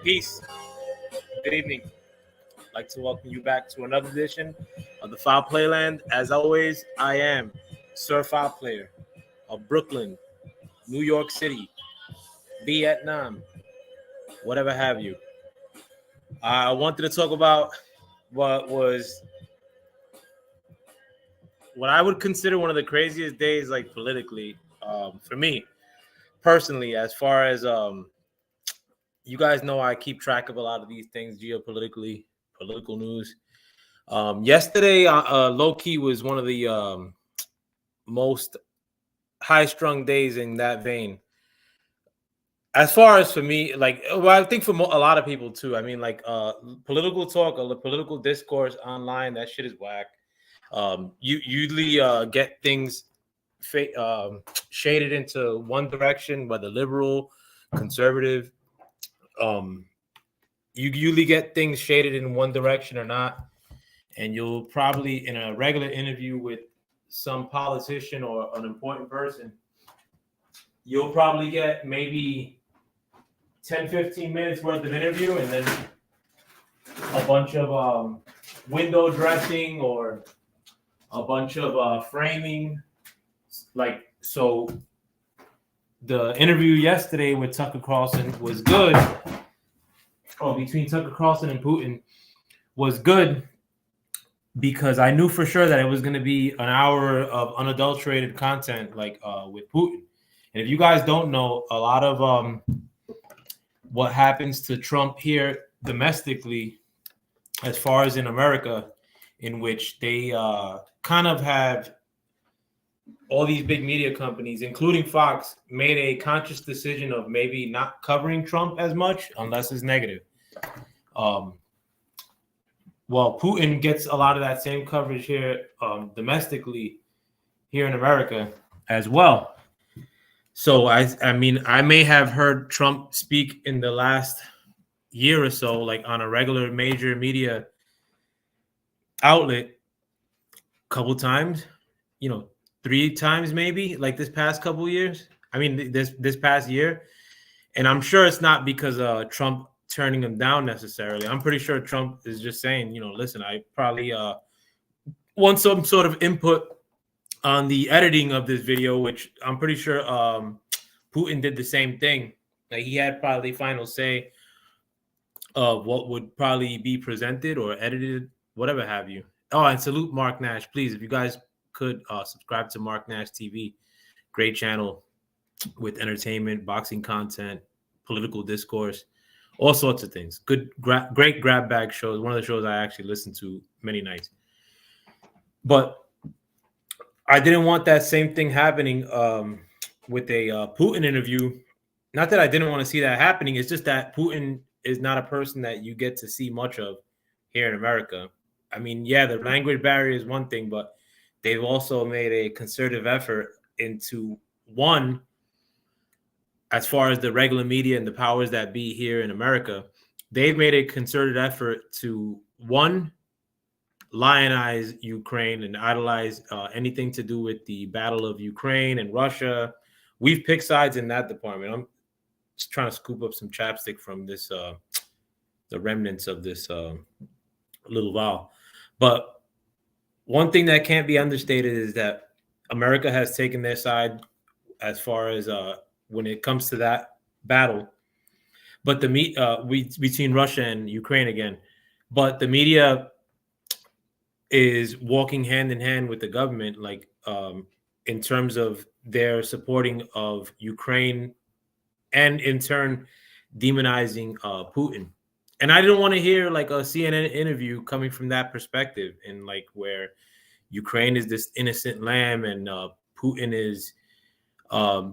Peace. Good evening. I'd like to welcome you back to another edition of the Foul Playland. As always, I am Sir Foul Player of Brooklyn, New York City, Vietnam, whatever have you. I wanted to talk about what I would consider one of the craziest days, like politically, for me personally. As far as you guys know, I keep track of a lot of these things geopolitically, political news. Yesterday, low key was one of the most high strung days in that vein. As far as for me, I think for a lot of people too. I mean, political talk or the political discourse online, that shit is whack. You usually get things shaded into one direction, whether liberal, conservative. You usually get things shaded in one direction or not, and you'll probably, in a regular interview with some politician or an important person, you'll probably get maybe 10-15 minutes worth of interview and then a bunch of window dressing or a bunch of framing. So the interview yesterday with Tucker Carlson was good. Between Tucker Carlson and Putin was good because I knew for sure that it was going to be an hour of unadulterated content, with Putin. And if you guys don't know, a lot of what happens to Trump here domestically, as far as in America, in which they kind of have all these big media companies, including Fox, made a conscious decision of maybe not covering Trump as much unless it's negative. Putin gets a lot of that same coverage here domestically here in America as well. So I mean, I may have heard Trump speak in the last year or so, like on a regular major media outlet, a couple times, 3 times maybe, like this past couple years. I mean, this past year. And I'm sure it's not because Trump turning him down necessarily. I'm pretty sure Trump is just saying, listen, I probably want some sort of input on the editing of this video, which I'm pretty sure Putin did the same thing. Like, he had probably final say of what would probably be presented or edited, whatever have you. Oh, and salute Mark Nash, please. If you guys could subscribe to Mark Nash TV, great channel with entertainment, boxing content, political discourse, all sorts of things. Great grab bag shows. One of the shows I actually listened to many nights. But I didn't want that same thing happening with a Putin interview. Not that I didn't want to see that happening. It's just that Putin is not a person that you get to see much of here in America. I mean, yeah, the language barrier is one thing, but they've also made a concerted effort into one, as far as the regular media and the powers that be here in America, they've made a concerted effort to, one, lionize Ukraine and idolize anything to do with the battle of Ukraine and Russia. We've picked sides in that department. I'm just trying to scoop up some chapstick from this, the remnants of this little vial. But one thing that can't be understated is that America has taken their side as far as when it comes to that battle. But between Russia and Ukraine again, but the media is walking hand in hand with the government, in terms of their supporting of Ukraine and in turn demonizing Putin. And I didn't want to hear like a CNN interview coming from that perspective, and where Ukraine is this innocent lamb and Putin is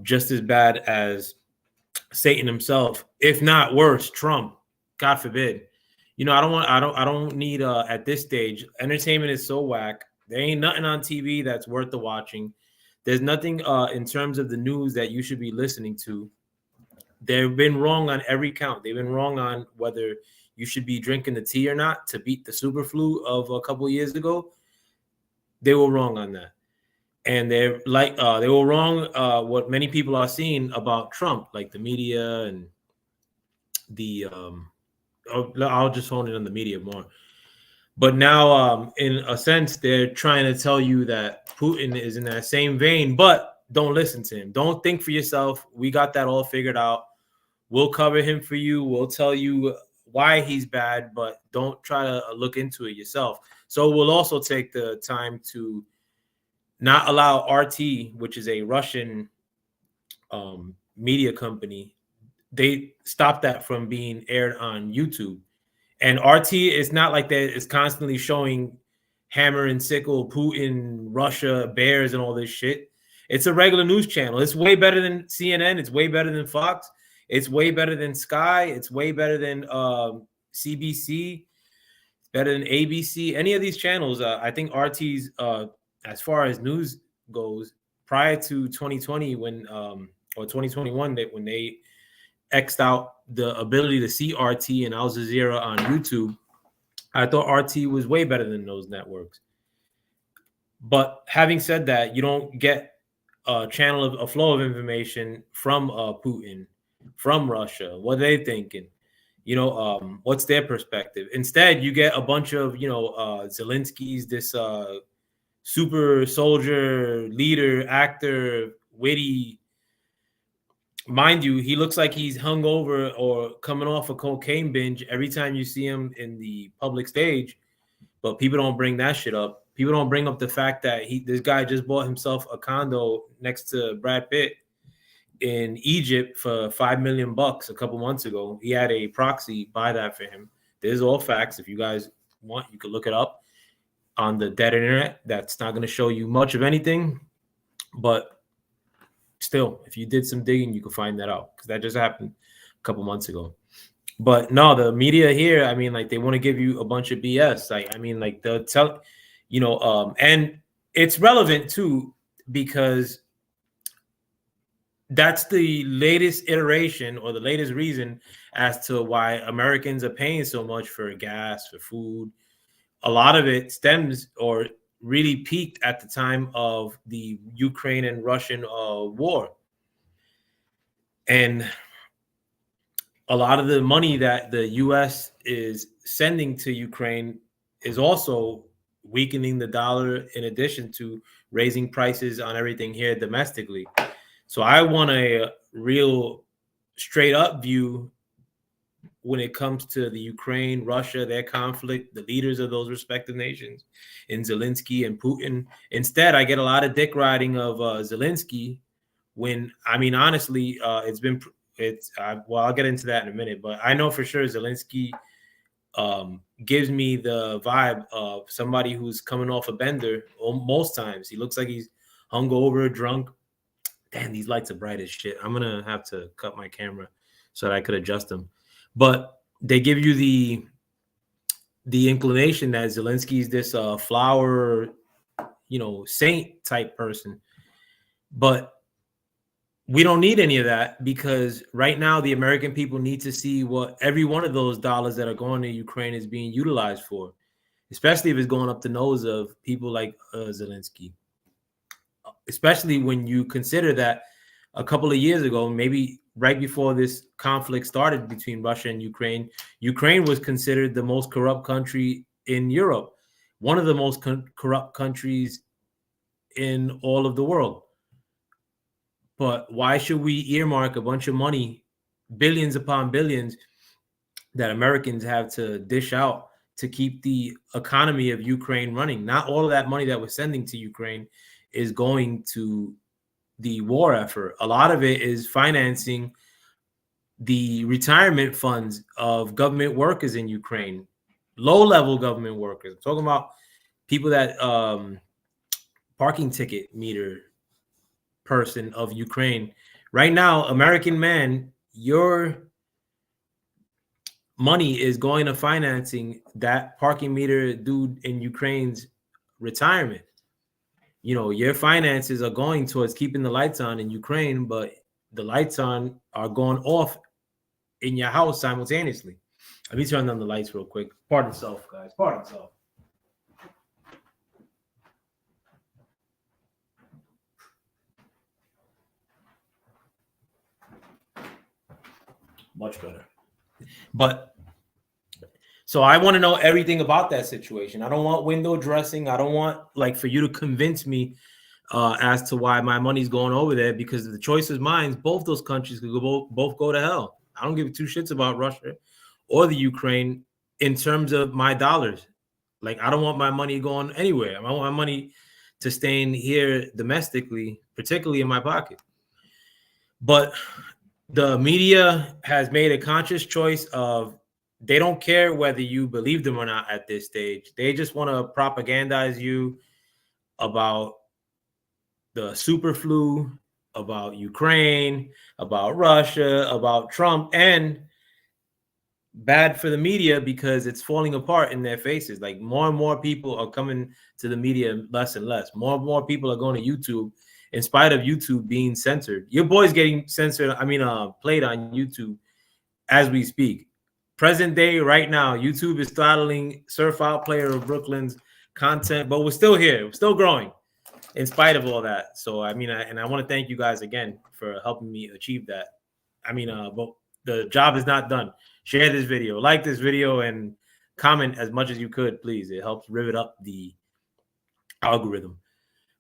just as bad as Satan himself, if not worse, Trump, God forbid. I don't need at this stage, entertainment is so whack. There ain't nothing on TV that's worth the watching. There's nothing in terms of the news that you should be listening to. They've been wrong on every count. They've been wrong on whether you should be drinking the tea or not to beat the super flu of a couple of years ago. They were wrong on that. And they were wrong what many people are seeing about Trump, like the media and the I'll just hone it on the media more. But now, in a sense, they're trying to tell you that Putin is in that same vein, but don't listen to him. Don't think for yourself. We got that all figured out. We'll cover him for you. We'll tell you why he's bad, but don't try to look into it yourself. So we'll also take the time to not allow RT, which is a Russian media company, they stopped that from being aired on YouTube. And RT is not like that. It's constantly showing hammer and sickle, Putin, Russia, bears, and all this shit. It's a regular news channel. It's way better than CNN. It's way better than Fox. It's way better than Sky. It's way better than CBC. It's better than ABC. Any of these channels, I think RT's, as far as news goes, prior to 2020 when or 2021, when they X'd out the ability to see RT and Al Jazeera on YouTube, I thought RT was way better than those networks. But having said that, you don't get a channel of a flow of information from Putin, from Russia. What are they thinking? What's their perspective? Instead, you get a bunch of, Zelensky's this super soldier, leader, actor, witty. Mind you, he looks like he's hungover or coming off a cocaine binge every time you see him in the public stage. But people don't bring that shit up. People don't bring up the fact that this guy just bought himself a condo next to Brad Pitt in Egypt for $5 million a couple months ago. He had a proxy buy that for him. There's all facts. If you guys want, you can look it up on the dead internet. That's not going to show you much of anything, but still, if you did some digging, you could find that out, because that just happened a couple months ago. But no, the media here, I mean, like, they want to give you a bunch of BS. They'll tell, and it's relevant too, because that's the latest iteration or the latest reason as to why Americans are paying so much for gas, for food. A lot of it stems or really peaked at the time of the Ukraine and Russian war. And a lot of the money that the U.S. is sending to Ukraine is also weakening the dollar, in addition to raising prices on everything here domestically. So I want a real straight up view when it comes to the Ukraine, Russia, their conflict, the leaders of those respective nations, in Zelensky and Putin. Instead, I get a lot of dick riding of Zelensky when, I mean, honestly, I'll get into that in a minute, but I know for sure Zelensky gives me the vibe of somebody who's coming off a bender. Most times he looks like he's hungover, drunk. Damn, these lights are bright as shit. I'm going to have to cut my camera so that I could adjust them. But they give you the inclination that Zelensky is this flower, saint type person. But we don't need any of that, because right now the American people need to see what every one of those dollars that are going to Ukraine is being utilized for, especially if it's going up the nose of people like Zelensky. Especially when you consider that a couple of years ago, maybe right before this conflict started between Russia and Ukraine, Ukraine was considered the most corrupt country in Europe, one of the most corrupt countries in all of the world. But why should we earmark a bunch of money, billions upon billions, that Americans have to dish out to keep the economy of Ukraine running? Not all of that money that we're sending to Ukraine is going to the war effort. A lot of it is financing the retirement funds of government workers in Ukraine, low-level government workers. I'm talking about people that parking ticket meter person of Ukraine. Right now, American man, your money is going to financing that parking meter dude in Ukraine's retirement. Your finances are going towards keeping the lights on in Ukraine, but the lights are going off in your house simultaneously. Let me turn on the lights real quick. Pardon self, guys. Pardon self. Much better. But So I want to know everything about that situation. I don't want window dressing. I don't want like for you to convince me as to why my money's going over there, because if the choice is mine, both those countries could go, both go to hell. I don't give two shits about Russia or the Ukraine in terms of my dollars. Like, I don't want my money going anywhere. I want my money to stay in here domestically, particularly in my pocket. But the media has made a conscious choice of they don't care whether you believe them or not at this stage. They just want to propagandize you about the super flu, about Ukraine, about Russia, about Trump, and bad for the media because it's falling apart in their faces. Like, more and more people are coming to the media less and less. More and more people are going to YouTube in spite of YouTube being censored. Your boy's getting censored, played on YouTube as we speak. Present day, right now, YouTube is throttling Surf Out Player of Brooklyn's content, but we're still here. We're still growing in spite of all that. So, I want to thank you guys again for helping me achieve that. But the job is not done. Share this video, like this video, and comment as much as you could, please. It helps rivet up the algorithm.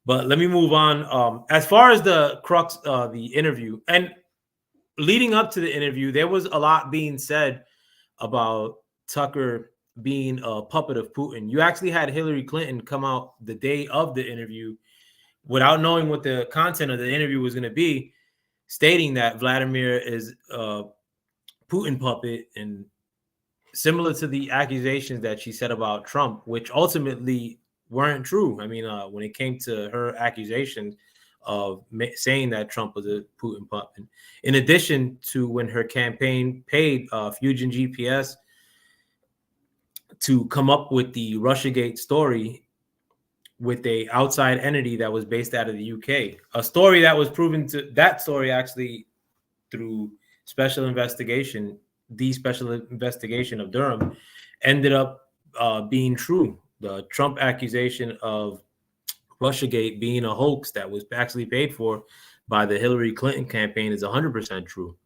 But let me move on. As far as the crux of the interview, and leading up to the interview, there was a lot being said about Tucker being a puppet of Putin. You actually had Hillary Clinton come out the day of the interview without knowing what the content of the interview was going to be, stating that Vladimir is a Putin puppet, and similar to the accusations that she said about Trump, which ultimately weren't true. When it came to her accusations of saying that Trump was a Putin puppet, in addition to when her campaign paid Fusion GPS to come up with the Russiagate story with a outside entity that was based out of the UK, a story that was proven to that story actually through special investigation, the special investigation of Durham, ended up being true. The Trump accusation of Russiagate being a hoax that was actually paid for by the Hillary Clinton campaign is 100% true,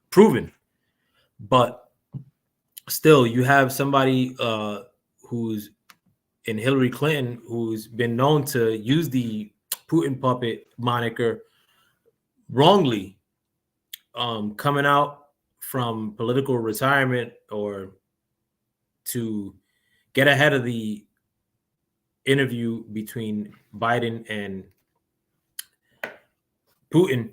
proven. But still, you have somebody who's in Hillary Clinton who's been known to use the Putin puppet moniker wrongly, coming out from political retirement or to get ahead of the interview between Biden and Putin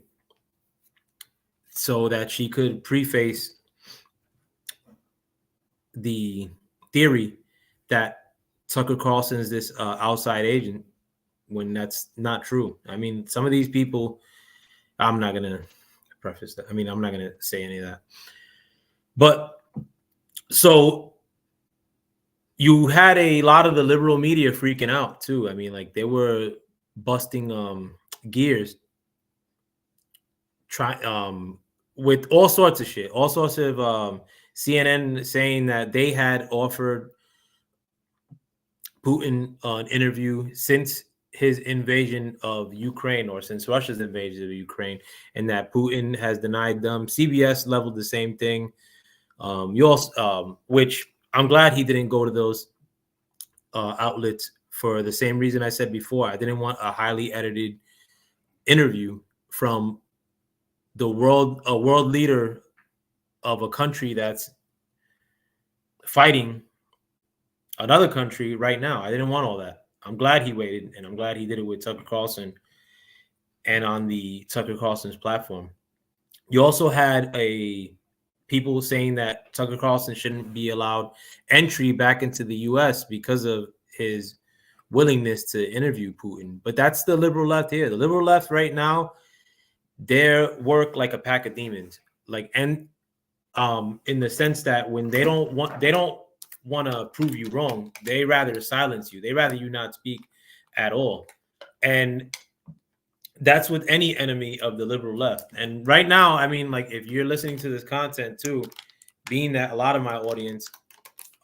so that she could preface the theory that Tucker Carlson is this outside agent, when that's not true. Some of these people, I'm not going to preface that. I'm not going to say any of that. But so you had a lot of the liberal media freaking out too. They were busting gears, with all sorts of shit, all sorts of CNN saying that they had offered Putin an interview since his invasion of Ukraine, or since Russia's invasion of Ukraine, and that Putin has denied them. CBS leveled the same thing. Which I'm glad he didn't go to those outlets for the same reason I said before. I didn't want a highly edited interview from a world leader of a country that's fighting another country right now. I didn't want all that. I'm glad he waited, and I'm glad he did it with Tucker Carlson and on the Tucker Carlson's platform. You also had people saying that Tucker Carlson shouldn't be allowed entry back into the U.S. because of his willingness to interview Putin. But that's the liberal left here. The liberal left right now, they work like a pack of demons. In the sense that when they don't want to prove you wrong, they rather silence you. They rather you not speak at all. And that's with any enemy of the liberal left. And right now, if you're listening to this content too, being that a lot of my audience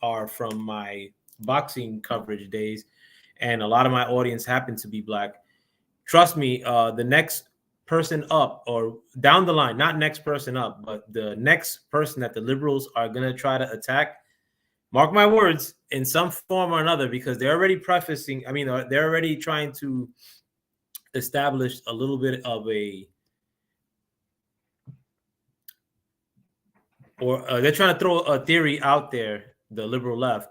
are from my boxing coverage days, and a lot of my audience happen to be Black, trust me, the next person up or down the line, not next person up, but the next person that the liberals are going to try to attack mark my words, in some form or another, because they're already prefacing. I mean, they're already trying to establish a little bit of a, or they're trying to throw a theory out there, the liberal left.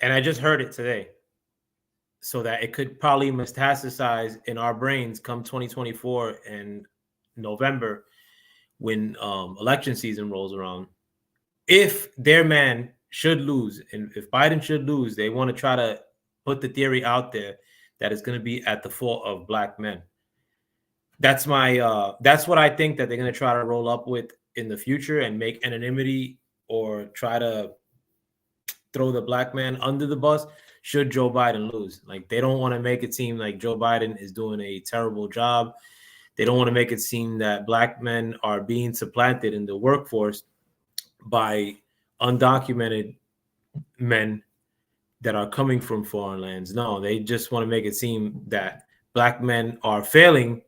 And I just heard it today, so that it could probably metastasize in our brains come 2024 and November, when election season rolls around. If their man should lose, and if Biden should lose, they want to try to put the theory out there that it's going to be at the fault of black men. That's my that's what I think that they're going to try to roll up with in the future, and make anonymity, or try to throw the black man under the bus should Joe Biden lose. Like, they don't want to make it seem like Joe Biden is doing a terrible job. They don't want to make it seem that black men are being supplanted in the workforce by undocumented men that are coming from foreign lands. No, they just want to make it seem that black men are failing,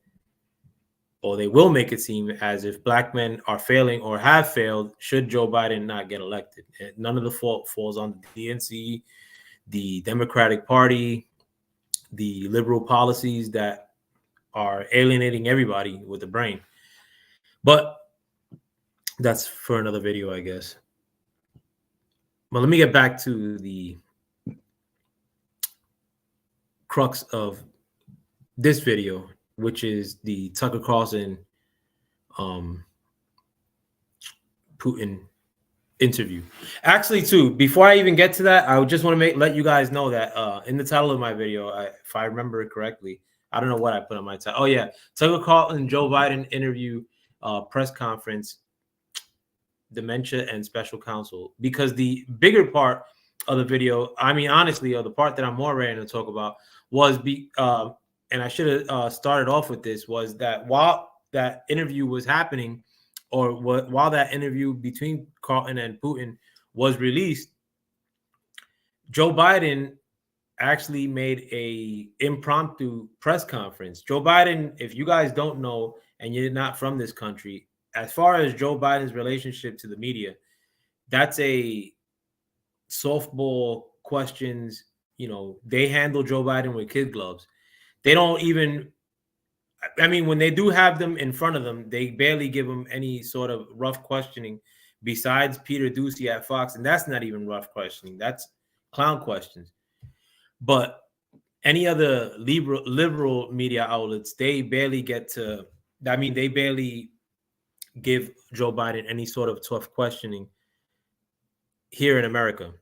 or they will make it seem as if black men are failing or have failed should Joe Biden not get elected. None of the fault falls on the DNC, the Democratic Party, the liberal policies that are alienating everybody with the brain. But that's for another video, I guess. But let me get back to the crux of this video, which is the Tucker Carlson Putin interview. Actually, too, before I even get to that, I just want to let you guys know that in the title of my video, if I remember it correctly, I don't know what I put on my title. Oh yeah, Tucker Carlson Joe Biden interview, press conference, Dementia and Special Counsel. Because the bigger part of the video, I mean, honestly, or the part that I'm more ready to talk about was and I should have started off with this, was that while that interview was happening, or while that interview between Carlton and Putin was released, Joe Biden actually made a impromptu press conference. Joe Biden, if you guys don't know and you're not from this country, as far as Joe Biden's relationship to the media, that's a softball questions. You know, they handle Joe Biden with kid gloves. They don't even, I mean, when they do have them in front of them, they barely give them any sort of rough questioning besides Peter Doocy at Fox. And that's not even rough questioning. That's clown questions. But any other liberal media outlets, they barely get to, I mean, they barely give Joe Biden any sort of tough questioning here in America.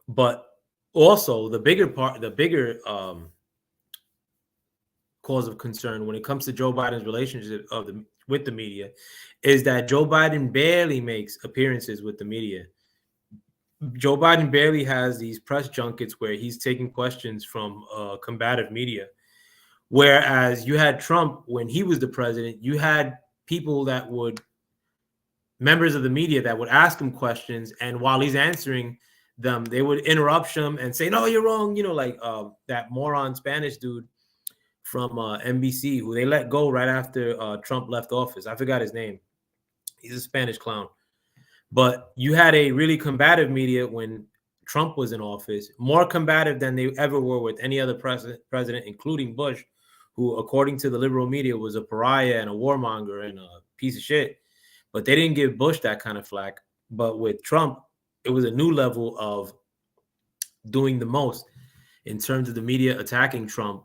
But also the bigger cause of concern when it comes to Joe Biden's relationship with the media is that Joe Biden barely makes appearances with the media. Joe Biden barely has these press junkets where he's taking questions from combative media. Whereas you had Trump when he was the president, you had people that would, members of the media that would ask him questions, and while he's answering them, they would interrupt him and say, "No, you're wrong." You know, like that moron Spanish dude from NBC who they let go right after Trump left office. I forgot his name. He's a Spanish clown. But you had a really combative media when Trump was in office, more combative than they ever were with any other president, including Bush, who, according to the liberal media, was a pariah and a warmonger and a piece of shit. But they didn't give Bush that kind of flack. But with Trump, it was a new level of doing the most in terms of the media attacking Trump.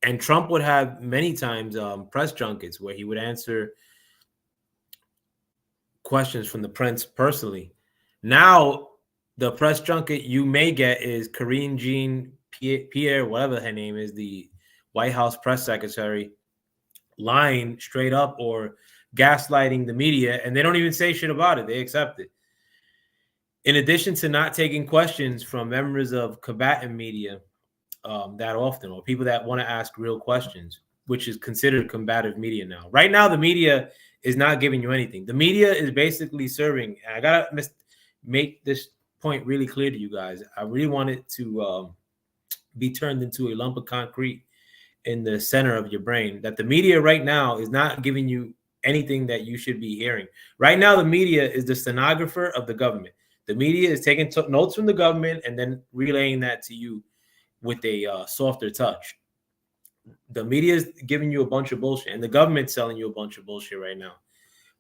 And Trump would have many times press junkets where he would answer questions from the press personally. Now, the press junket you may get is Karine Jean-Pierre, whatever her name is, the White House press secretary, lying straight up or gaslighting the media, and they don't even say shit about it. They accept it. In addition to not taking questions from members of combatant media that often, or people that want to ask real questions, which is considered combative media now. Right now, the media is not giving you anything. The media is basically serving, and I gotta make this point really clear to you guys. I really want it to be turned into a lump of concrete in the center of your brain, that the media right now is not giving you anything that you should be hearing. Right now, the media is the stenographer of the government. The media is taking notes from the government and then relaying that to you with a softer touch. The media is giving you a bunch of bullshit, and the government's selling you a bunch of bullshit right now.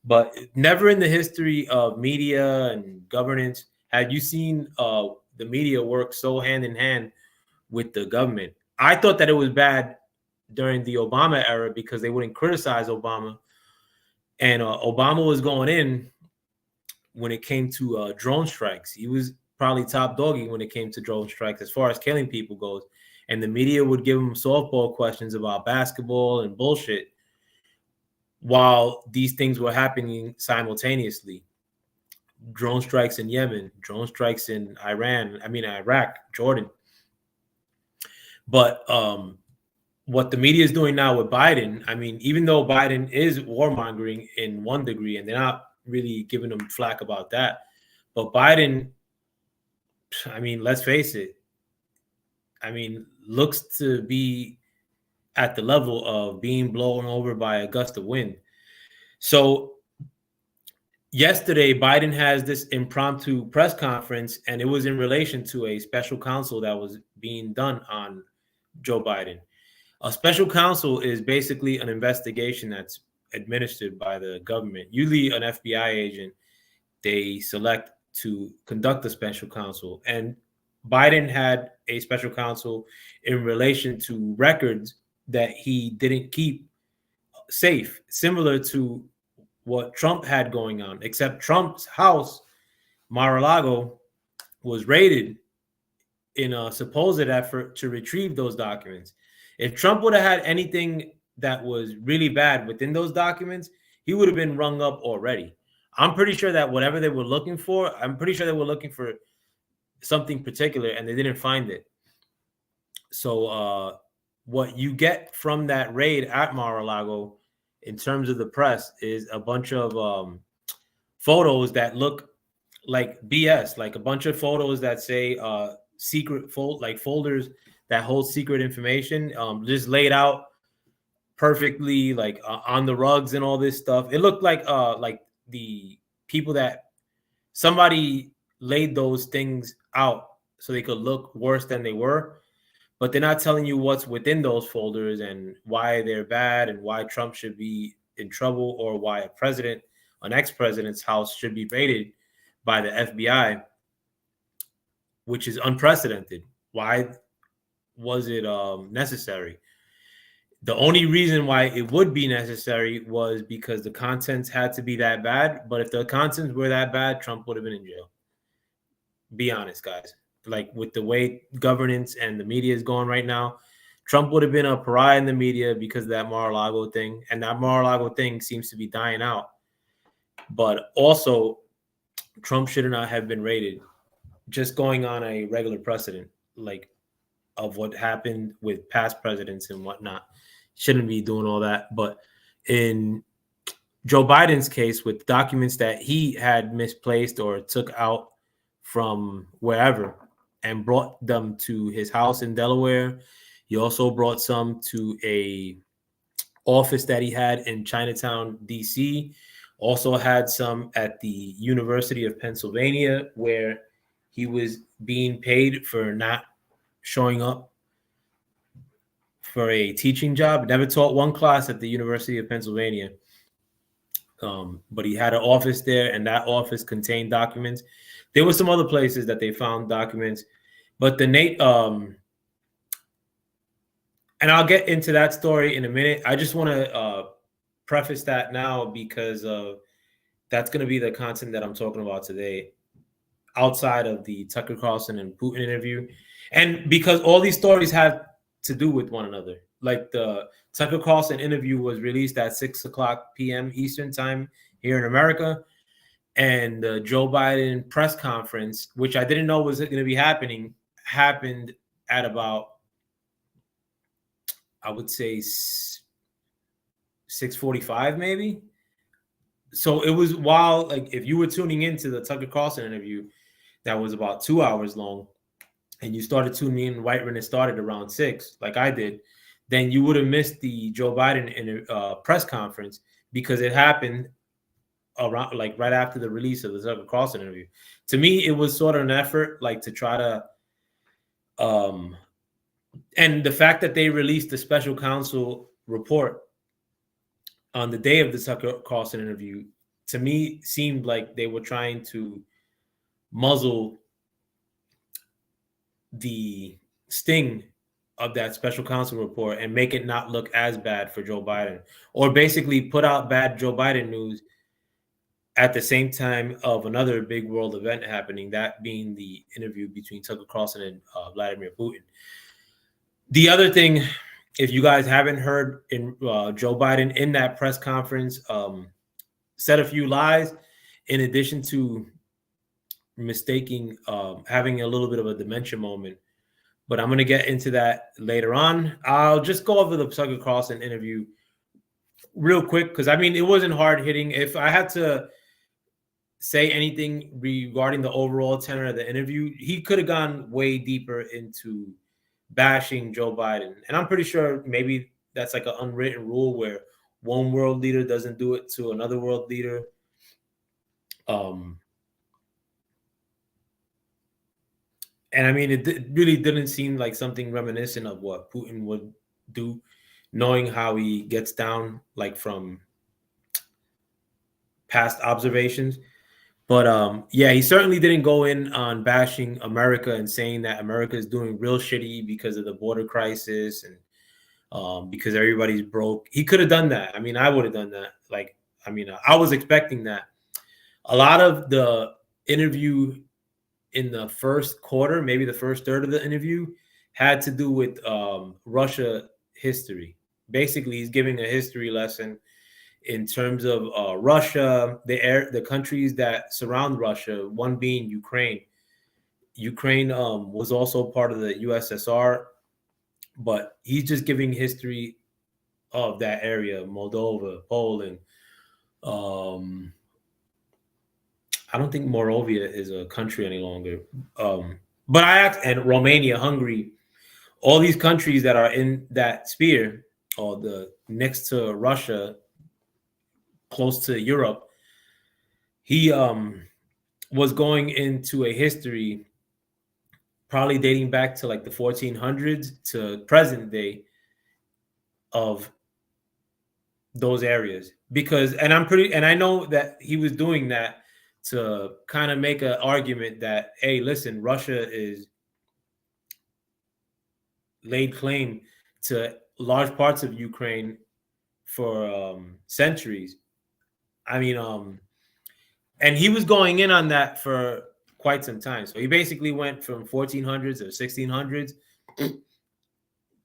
But never in the history of media and governance had you seen the media work so hand in hand with the government. I thought that it was bad during the Obama era because they wouldn't criticize Obama. And Obama was going in when it came to drone strikes. He was probably top doggy when it came to drone strikes as far as killing people goes. And the media would give him softball questions about basketball and bullshit while these things were happening simultaneously. Drone strikes in Yemen, drone strikes in Iraq, Jordan. But what the media is doing now with Biden, I mean, even though Biden is warmongering in one degree, and they're not really giving him flack about that, but Biden, I mean, let's face it, I mean, looks to be at the level of being blown over by a gust of wind. So yesterday, Biden has this impromptu press conference, and it was in relation to a special counsel that was being done on Joe Biden. A special counsel is basically an investigation that's administered by the government. Usually an FBI agent, they select to conduct a special counsel. And Biden had a special counsel in relation to records that he didn't keep safe, similar to what Trump had going on, except Trump's house, Mar-a-Lago, was raided in a supposed effort to retrieve those documents. If Trump would have had anything that was really bad within those documents, he would have been rung up already. I'm pretty sure that whatever they were looking for, I'm pretty sure they were looking for something particular and they didn't find it. So what you get from that raid at Mar-a-Lago in terms of the press is a bunch of photos that look like BS, like a bunch of photos that say secret folders that hold secret information, just laid out perfectly, like on the rugs and all this stuff. It looked like the people that somebody laid those things out so they could look worse than they were, but they're not telling you what's within those folders and why they're bad and why Trump should be in trouble or why an ex-president's house should be raided by the FBI, which is unprecedented. Why was it necessary? The only reason why it would be necessary was because the contents had to be that bad. But if the contents were that bad, Trump would have been in jail. Be honest, guys. Like with the way governance and the media is going right now, Trump would have been a pariah in the media because of that Mar-a-Lago thing. And that Mar-a-Lago thing seems to be dying out. But also, Trump should not have been raided. Just going on a regular precedent, like of what happened with past presidents and whatnot. Shouldn't be doing all that. But in Joe Biden's case, with documents that he had misplaced or took out from wherever and brought them to his house in Delaware, he also brought some to a office that he had in Chinatown, D.C., also had some at the University of Pennsylvania, where he was being paid for not showing up for a teaching job. Never taught one class at the University of Pennsylvania. But he had an office there, and that office contained documents. There were some other places that they found documents, but and I'll get into that story in a minute. I just want to preface that now because that's going to be the content that I'm talking about today, outside of the Tucker Carlson and Putin interview. And because all these stories have to do with one another. Like the Tucker Carlson interview was released at 6:00 p.m. Eastern time here in America. And the Joe Biden press conference, which I didn't know was going to be happening, happened at about, I would say, 6:45 maybe. So it was while, like, if you were tuning into the Tucker Carlson interview, that was about 2 hours long, and you started tuning in right when it started around 6, like I did, then you would have missed the Joe Biden press conference because it happened around like right after the release of the Tucker Carlson interview. To me, it was sort of an effort like to try to and the fact that they released the special counsel report on the day of the Tucker Carlson interview, to me, seemed like they were trying to muzzle the sting of that special counsel report and make it not look as bad for Joe Biden, or basically put out bad Joe Biden news at the same time of another big world event happening, that being the interview between Tucker Carlson and Vladimir Putin. The other thing, if you guys haven't heard, in Joe Biden in that press conference said a few lies, in addition to mistaking, having a little bit of a dementia moment. But I'm going to get into that later on. I'll just go over the Tucker Carlson interview real quick, because I mean, it wasn't hard hitting. If I had to say anything regarding the overall tenor of the interview, he could have gone way deeper into bashing Joe Biden. And I'm pretty sure maybe that's like an unwritten rule where one world leader doesn't do it to another world leader. And I mean, it really didn't seem like something reminiscent of what Putin would do, knowing how he gets down, like from past observations. But yeah, he certainly didn't go in on bashing America and saying that America is doing real shitty because of the border crisis and because everybody's broke. He could have done that. I mean, I would have done that. Like, I mean, I was expecting that. A lot of the interview in the first quarter, maybe the first third of the interview, had to do with Russia history. Basically, he's giving a history lesson in terms of Russia, the countries that surround Russia, one being Ukraine. Ukraine was also part of the USSR, but he's just giving history of that area, Moldova, Poland. I don't think Moravia is a country any longer. But I asked, and Romania, Hungary, all these countries that are in that sphere, or the next to Russia, close to Europe, he was going into a history probably dating back to like the 1400s to present day of those areas. Because, and I know that he was doing that to kind of make an argument that, hey, listen, Russia is laid claim to large parts of Ukraine for centuries. I mean, and he was going in on that for quite some time. So he basically went from 1400s or 1600s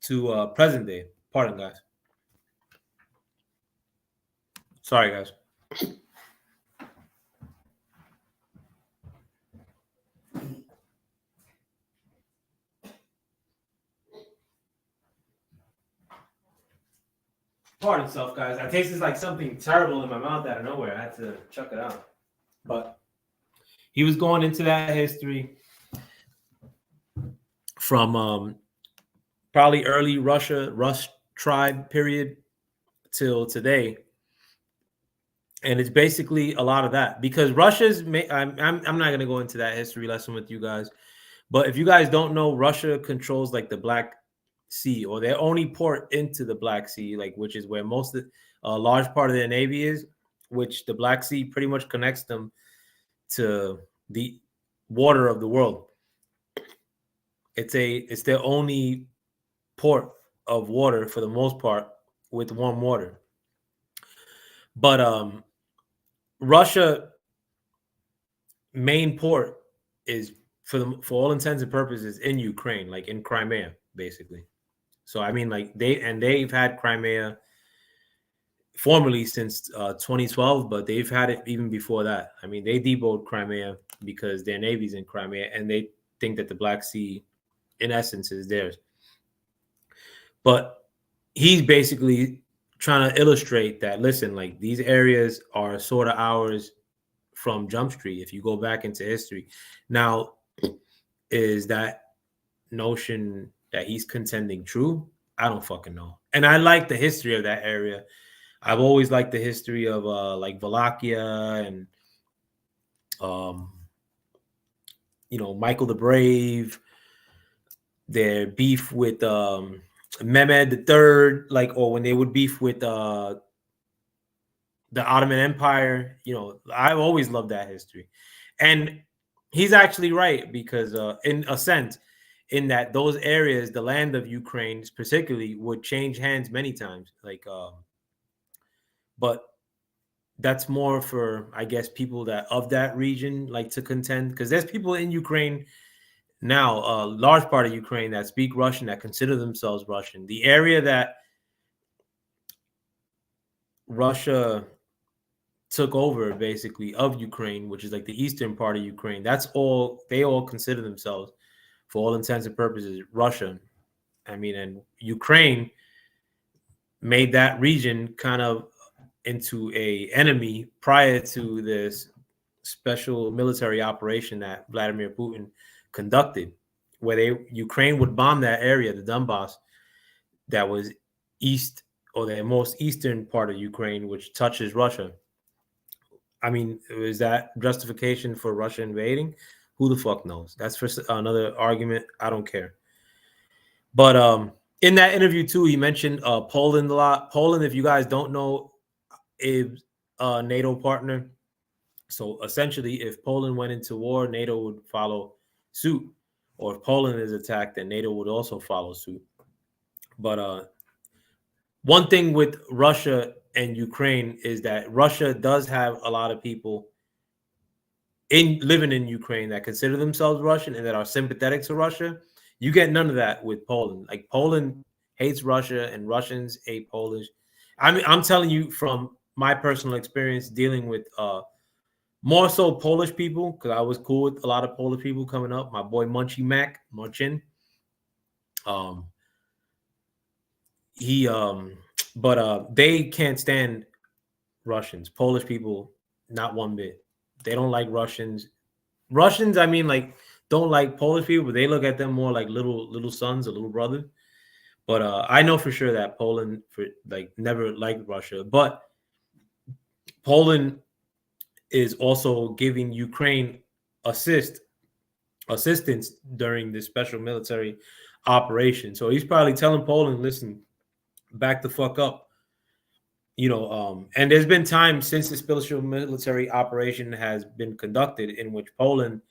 to present day. Pardon, guys. Sorry, guys. Pardon self, guys. I tasted like something terrible in my mouth out of nowhere. I had to chuck it out. But he was going into that history from probably early Rus tribe period till today. And it's basically a lot of that, because Russia's, I'm not going to go into that history lesson with you guys. But if you guys don't know, Russia controls like the Black Sea, or their only port into the Black Sea, like, which is where most of a large part of their navy is, which the Black Sea pretty much connects them to the water of the world. It's their only port of water for the most part, with warm water. But Russia main port is for all intents and purposes in Ukraine, like in Crimea, basically. So I mean, like they've had Crimea formally since 2012, but they've had it even before that. I mean, they deboed Crimea because their navy's in Crimea, and they think that the Black Sea, in essence, is theirs. But he's basically trying to illustrate that, listen, like, these areas are sort of ours from Jump Street, if you go back into history. Now, is that notion that he's contending true? I don't fucking know. And I like the history of that area. I've always liked the history of like Wallachia and Michael the Brave, their beef with Mehmed the Third, like, or when they would beef with the Ottoman Empire. I've always loved that history. And he's actually right, because in a sense, in that those areas, the land of Ukraine particularly, would change hands many times. But that's more for, I guess, people that of that region like to contend, because there's people in Ukraine now, a large part of Ukraine, that speak Russian, that consider themselves Russian. The area that Russia took over, basically, of Ukraine, which is like the eastern part of Ukraine, that's all, they all consider themselves, for all intents and purposes, Russian. And Ukraine made that region kind of into a enemy prior to this special military operation that Vladimir Putin conducted, where Ukraine would bomb that area, the Donbass, that was east, or the most eastern part of Ukraine, which touches Russia. Is that justification for Russia invading? Who the fuck knows? That's for another argument. I don't care. But in that interview too, he mentioned Poland a lot. Poland, if you guys don't know, is a NATO partner. So essentially, if Poland went into war, NATO would follow suit. Or if Poland is attacked, then NATO would also follow suit. But one thing with Russia and Ukraine is that Russia does have a lot of people living in Ukraine that consider themselves Russian and that are sympathetic to Russia. You get none of that with Poland. Like, Poland hates Russia and Russians hate Polish. I'm telling you from my personal experience dealing with more so Polish people, because I was cool with a lot of Polish people coming up. My boy Munchie Mac, Munchin. But they can't stand Russians. Polish people, not one bit. They don't like Russians. Russians, don't like Polish people, but they look at them more like little sons or little brothers. But I know for sure that Poland never liked Russia. But Poland is also giving Ukraine assistance during this special military operation. So he's probably telling Poland, listen, back the fuck up. And there's been times since the special military operation has been conducted in which Poland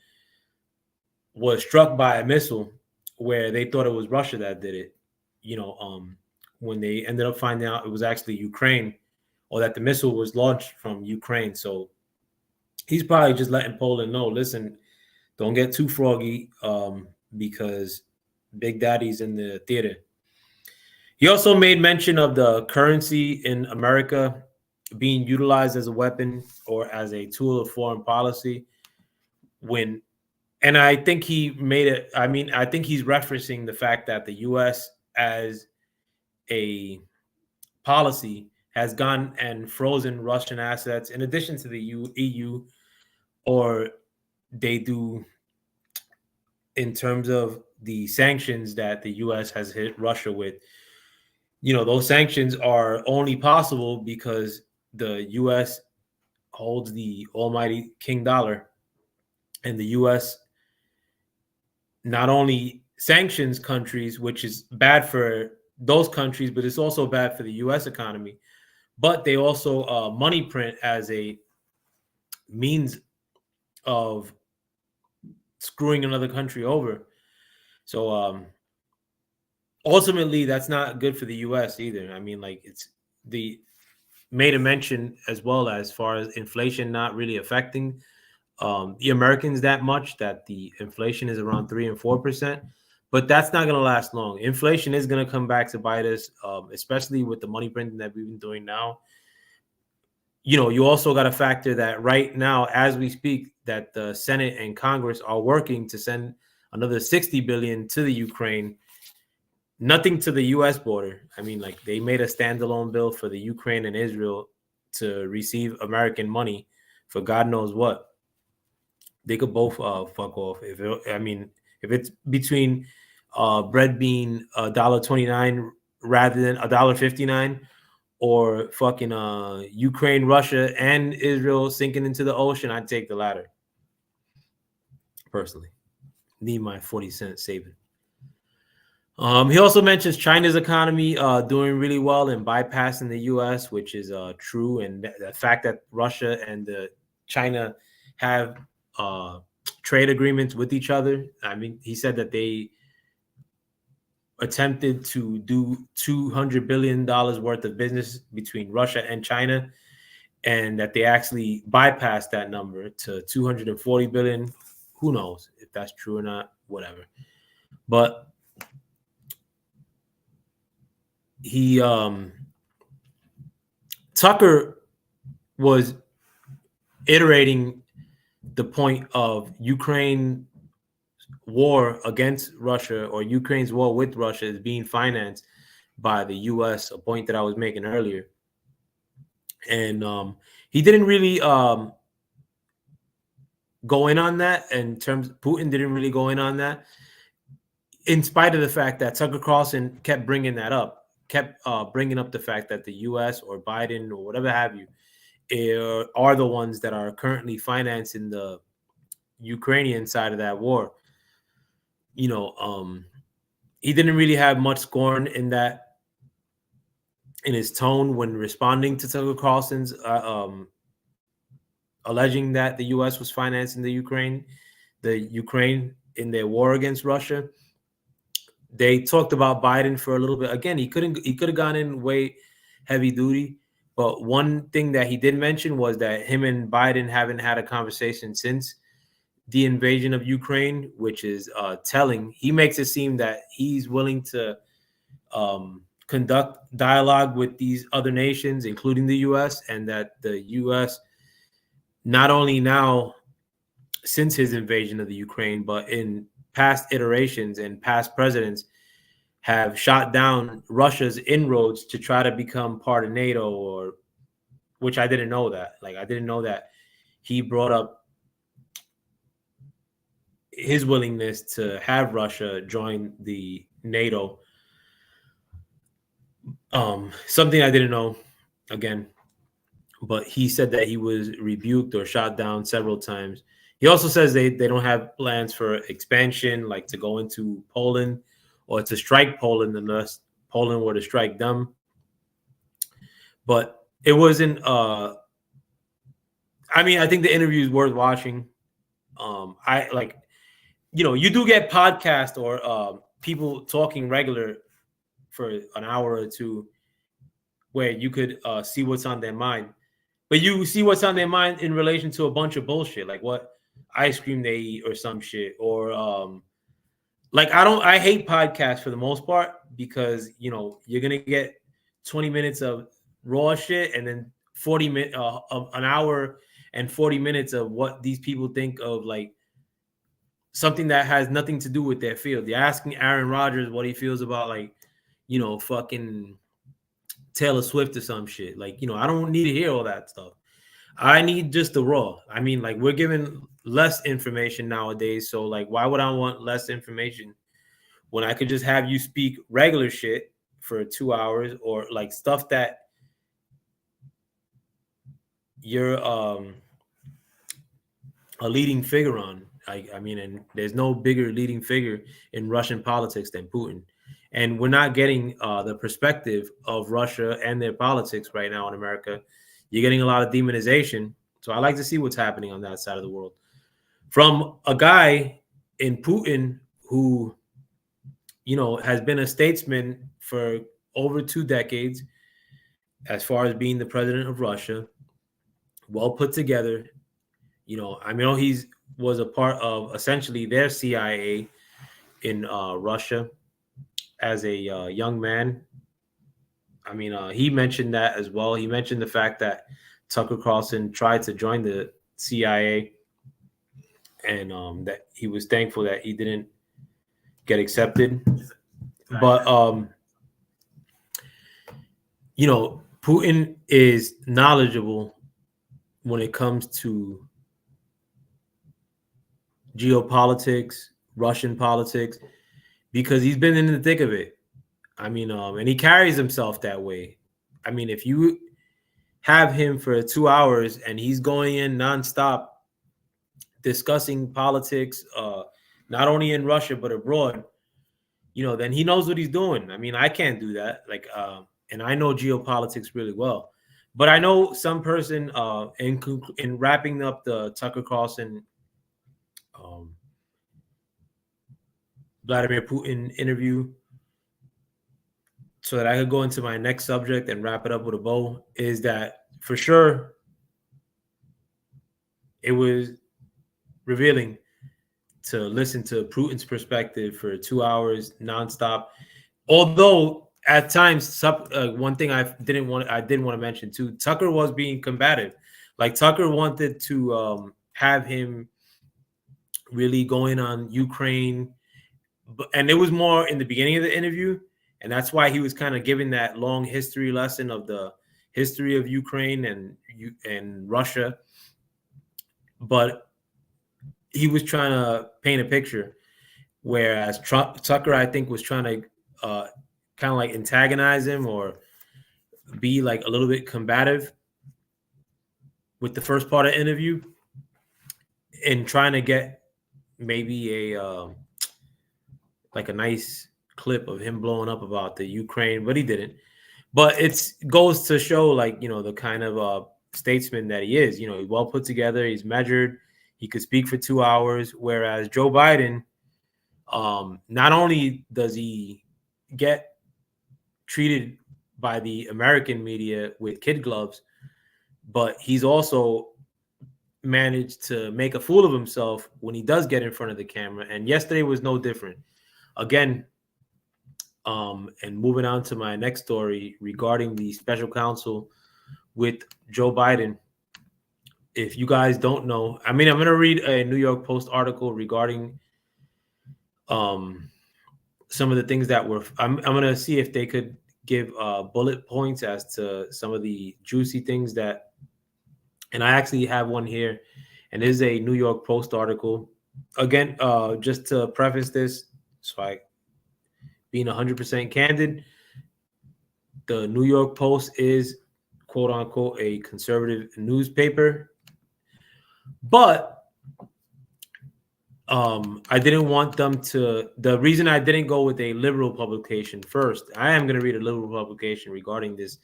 was struck by a missile where they thought it was Russia that did it. When they ended up finding out it was actually Ukraine, or that the missile was launched from Ukraine. So he's probably just letting Poland know, listen, don't get too froggy, because Big Daddy's in the theater. He also made mention of the currency in America being utilized as a weapon or as a tool of foreign policy. And I think he made it. I think he's referencing the fact that the U.S. as a policy has gone and frozen Russian assets in addition to the EU, or they do in terms of the sanctions that the U.S. has hit Russia with. Those sanctions are only possible because the U.S. holds the almighty king dollar, and the U.S. not only sanctions countries, which is bad for those countries, but it's also bad for the U.S. economy. But they also money print as a means of screwing another country over. So ultimately, that's not good for the U.S. either. It's the made a mention as well as far as inflation not really affecting the Americans that much, that the inflation is around 3% and 4%, but that's not going to last long. Inflation is going to come back to bite us, especially with the money printing that we've been doing now. You also got to factor that right now, as we speak, that the Senate and Congress are working to send another $60 billion to the Ukraine. Nothing to the U.S. border. They made a standalone bill for the Ukraine and Israel to receive American money for God knows what. They could both fuck off. If it's between bread being $1.29 rather than $1.59, or fucking Ukraine, Russia, and Israel sinking into the ocean, I'd take the latter. Personally, need my 40-cent saving. He also mentions China's economy doing really well and bypassing the U.S., which is true, and the fact that Russia and China have trade agreements with each other. I mean, he said that they attempted to do $200 billion worth of business between Russia and China, and that they actually bypassed that number to 240 billion. Who knows if that's true or not, whatever. But he Tucker was iterating the point of Ukraine war against Russia, or Ukraine's war with Russia, is being financed by the U.S., a point that I was making earlier. And he didn't really go in on that. In terms, Putin didn't really go in on that, in spite of the fact that Tucker Carlson kept bringing that up, bringing up the fact that the U.S. or Biden or whatever have you are the ones that are currently financing the Ukrainian side of that war. You know, he didn't really have much scorn in his tone when responding to Tucker Carlson's alleging that the U.S. was financing the Ukraine in their war against Russia. They talked about Biden for a little bit. Again, he could have gone in way heavy duty, but one thing that he did mention was that him and Biden haven't had a conversation since the invasion of Ukraine, which is telling. He makes it seem that he's willing to conduct dialogue with these other nations, including the U.S., and that the U.S. not only now since his invasion of the Ukraine, but in past iterations and past presidents have shot down Russia's inroads to try to become part of NATO, or which I didn't know that. Like, I didn't know that he brought up his willingness to have Russia join the NATO. Something I didn't know, again, but he said that he was rebuked or shot down several times. He also says they don't have plans for expansion, like to go into Poland or to strike Poland unless Poland were to strike them. But it wasn't, I mean, I think the interview is worth watching. I like, you know, you do get podcasts or people talking regular for an hour or two where you could see what's on their mind. But you see what's on their mind in relation to a bunch of bullshit, like what ice cream they eat or some shit. Or like, I hate podcasts for the most part, because, you know, you're going to get 20 minutes of raw shit and then 40 minutes of an hour and 40 minutes of what these people think of, like, something that has nothing to do with their field. You're asking Aaron Rodgers what he feels about, like, you know, fucking Taylor Swift or some shit. Like, you know, I don't need to hear all that stuff. I need just the raw. I mean, like, we're given less information nowadays. So, like, why would I want less information when I could just have you speak regular shit for 2 hours, or like stuff that you're a leading figure on? I mean, and there's no bigger leading figure in Russian politics than Putin. And we're not getting the perspective of Russia and their politics right now in America. You're getting a lot of demonization. So I like to see what's happening on that side of the world from a guy in Putin who, you know, has been a statesman for over 2 decades as far as being the president of Russia, well put together. You know, I mean, he's was a part of essentially their CIA in Russia as a young man. I mean, he mentioned that as well. He mentioned the fact that Tucker Carlson tried to join the CIA, and that he was thankful that he didn't get accepted. But, you know, Putin is knowledgeable when it comes to geopolitics, Russian politics, because he's been in the thick of it. I mean, and he carries himself that way. I mean, if you have him for 2 hours and he's going in nonstop discussing politics, not only in Russia but abroad, then he knows what he's doing. I mean, I can't do that. Like, and I know geopolitics really well, but I know some person in wrapping up the Tucker Carlson, Vladimir Putin interview, so that I could go into my next subject and wrap it up with a bow, is that for sure it was revealing to listen to Putin's perspective for 2 hours nonstop. Although at times, one thing I didn't want to mention too, Tucker was being combative. Like, Tucker wanted to have him really going on Ukraine, and it was more in the beginning of the interview, and that's why he was kind of giving that long history lesson of the history of Ukraine and Russia. But he was trying to paint a picture, whereas Tucker, I think, was trying to kind of like antagonize him or be like a little bit combative with the first part of the interview and trying to get maybe a like a nice clip of him blowing up about the Ukraine, but he didn't. But it goes to show, like, the kind of statesman that he is. He's well put together, he's measured, he could speak for 2 hours, whereas Joe Biden, not only does he get treated by the American media with kid gloves, but he's also managed to make a fool of himself when he does get in front of the camera. And yesterday was no different. Again, and moving on to my next story regarding the special counsel with Joe Biden. If you guys don't know, I mean, I'm going to read a New York Post article regarding some of the things that were, I'm going to see if they could give bullet points as to some of the juicy things that, and I actually have one here, and it is a New York Post article. Again, just to preface this, so I being 100% candid, the New York Post is, quote unquote, a conservative newspaper, but I didn't want them to. The reason I didn't go with a liberal publication first, I am going to read a liberal publication regarding this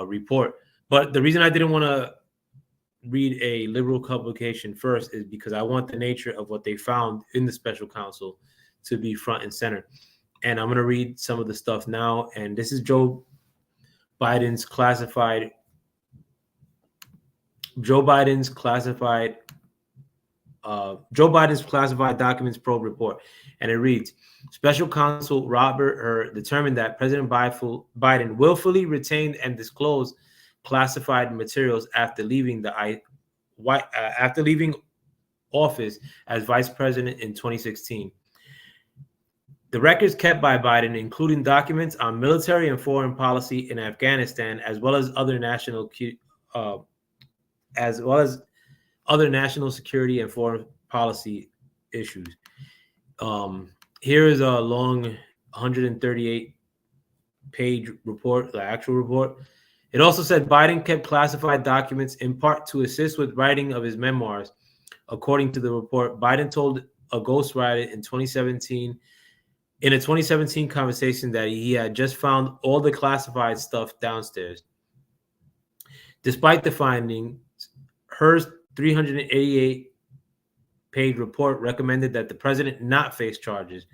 report, but the reason I didn't want to read a liberal publication first is because I want the nature of what they found in the special counsel to be front and center. And I'm going to read some of the stuff now. And this is Joe Biden's classified documents probe report. And it reads, Special Counsel Robert Hur determined that President Biden willfully retained and disclosed classified materials after leaving office as vice president in 2016. The records kept by Biden, including documents on military and foreign policy in Afghanistan, as well as other national security and foreign policy issues. Here is a long 138-page report, the actual report. It also said Biden kept classified documents in part to assist with writing of his memoirs. According to the report, Biden told a ghostwriter in 2017, in a 2017 conversation, that he had just found all the classified stuff downstairs. Despite the findings, Hur's 388-page report recommended that the president not face charges.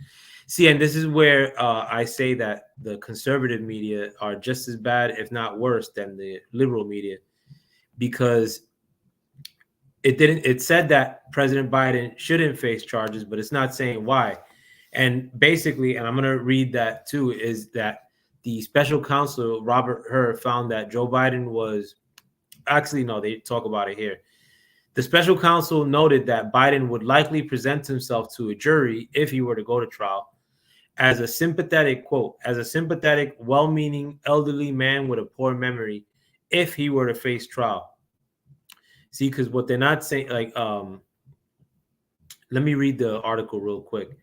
See, and this is where I say that the conservative media are just as bad, if not worse, than the liberal media, because it said that President Biden shouldn't face charges, but it's not saying why. And basically, and I'm going to read that too, is that the special counsel, Robert Hur, found that Joe Biden was, actually, no, they talk about it here. The special counsel noted that Biden would likely present himself to a jury if he were to go to trial as a sympathetic, quote, as a sympathetic, well-meaning elderly man with a poor memory if he were to face trial. See, because what they're not saying, like, let me read the article real quick.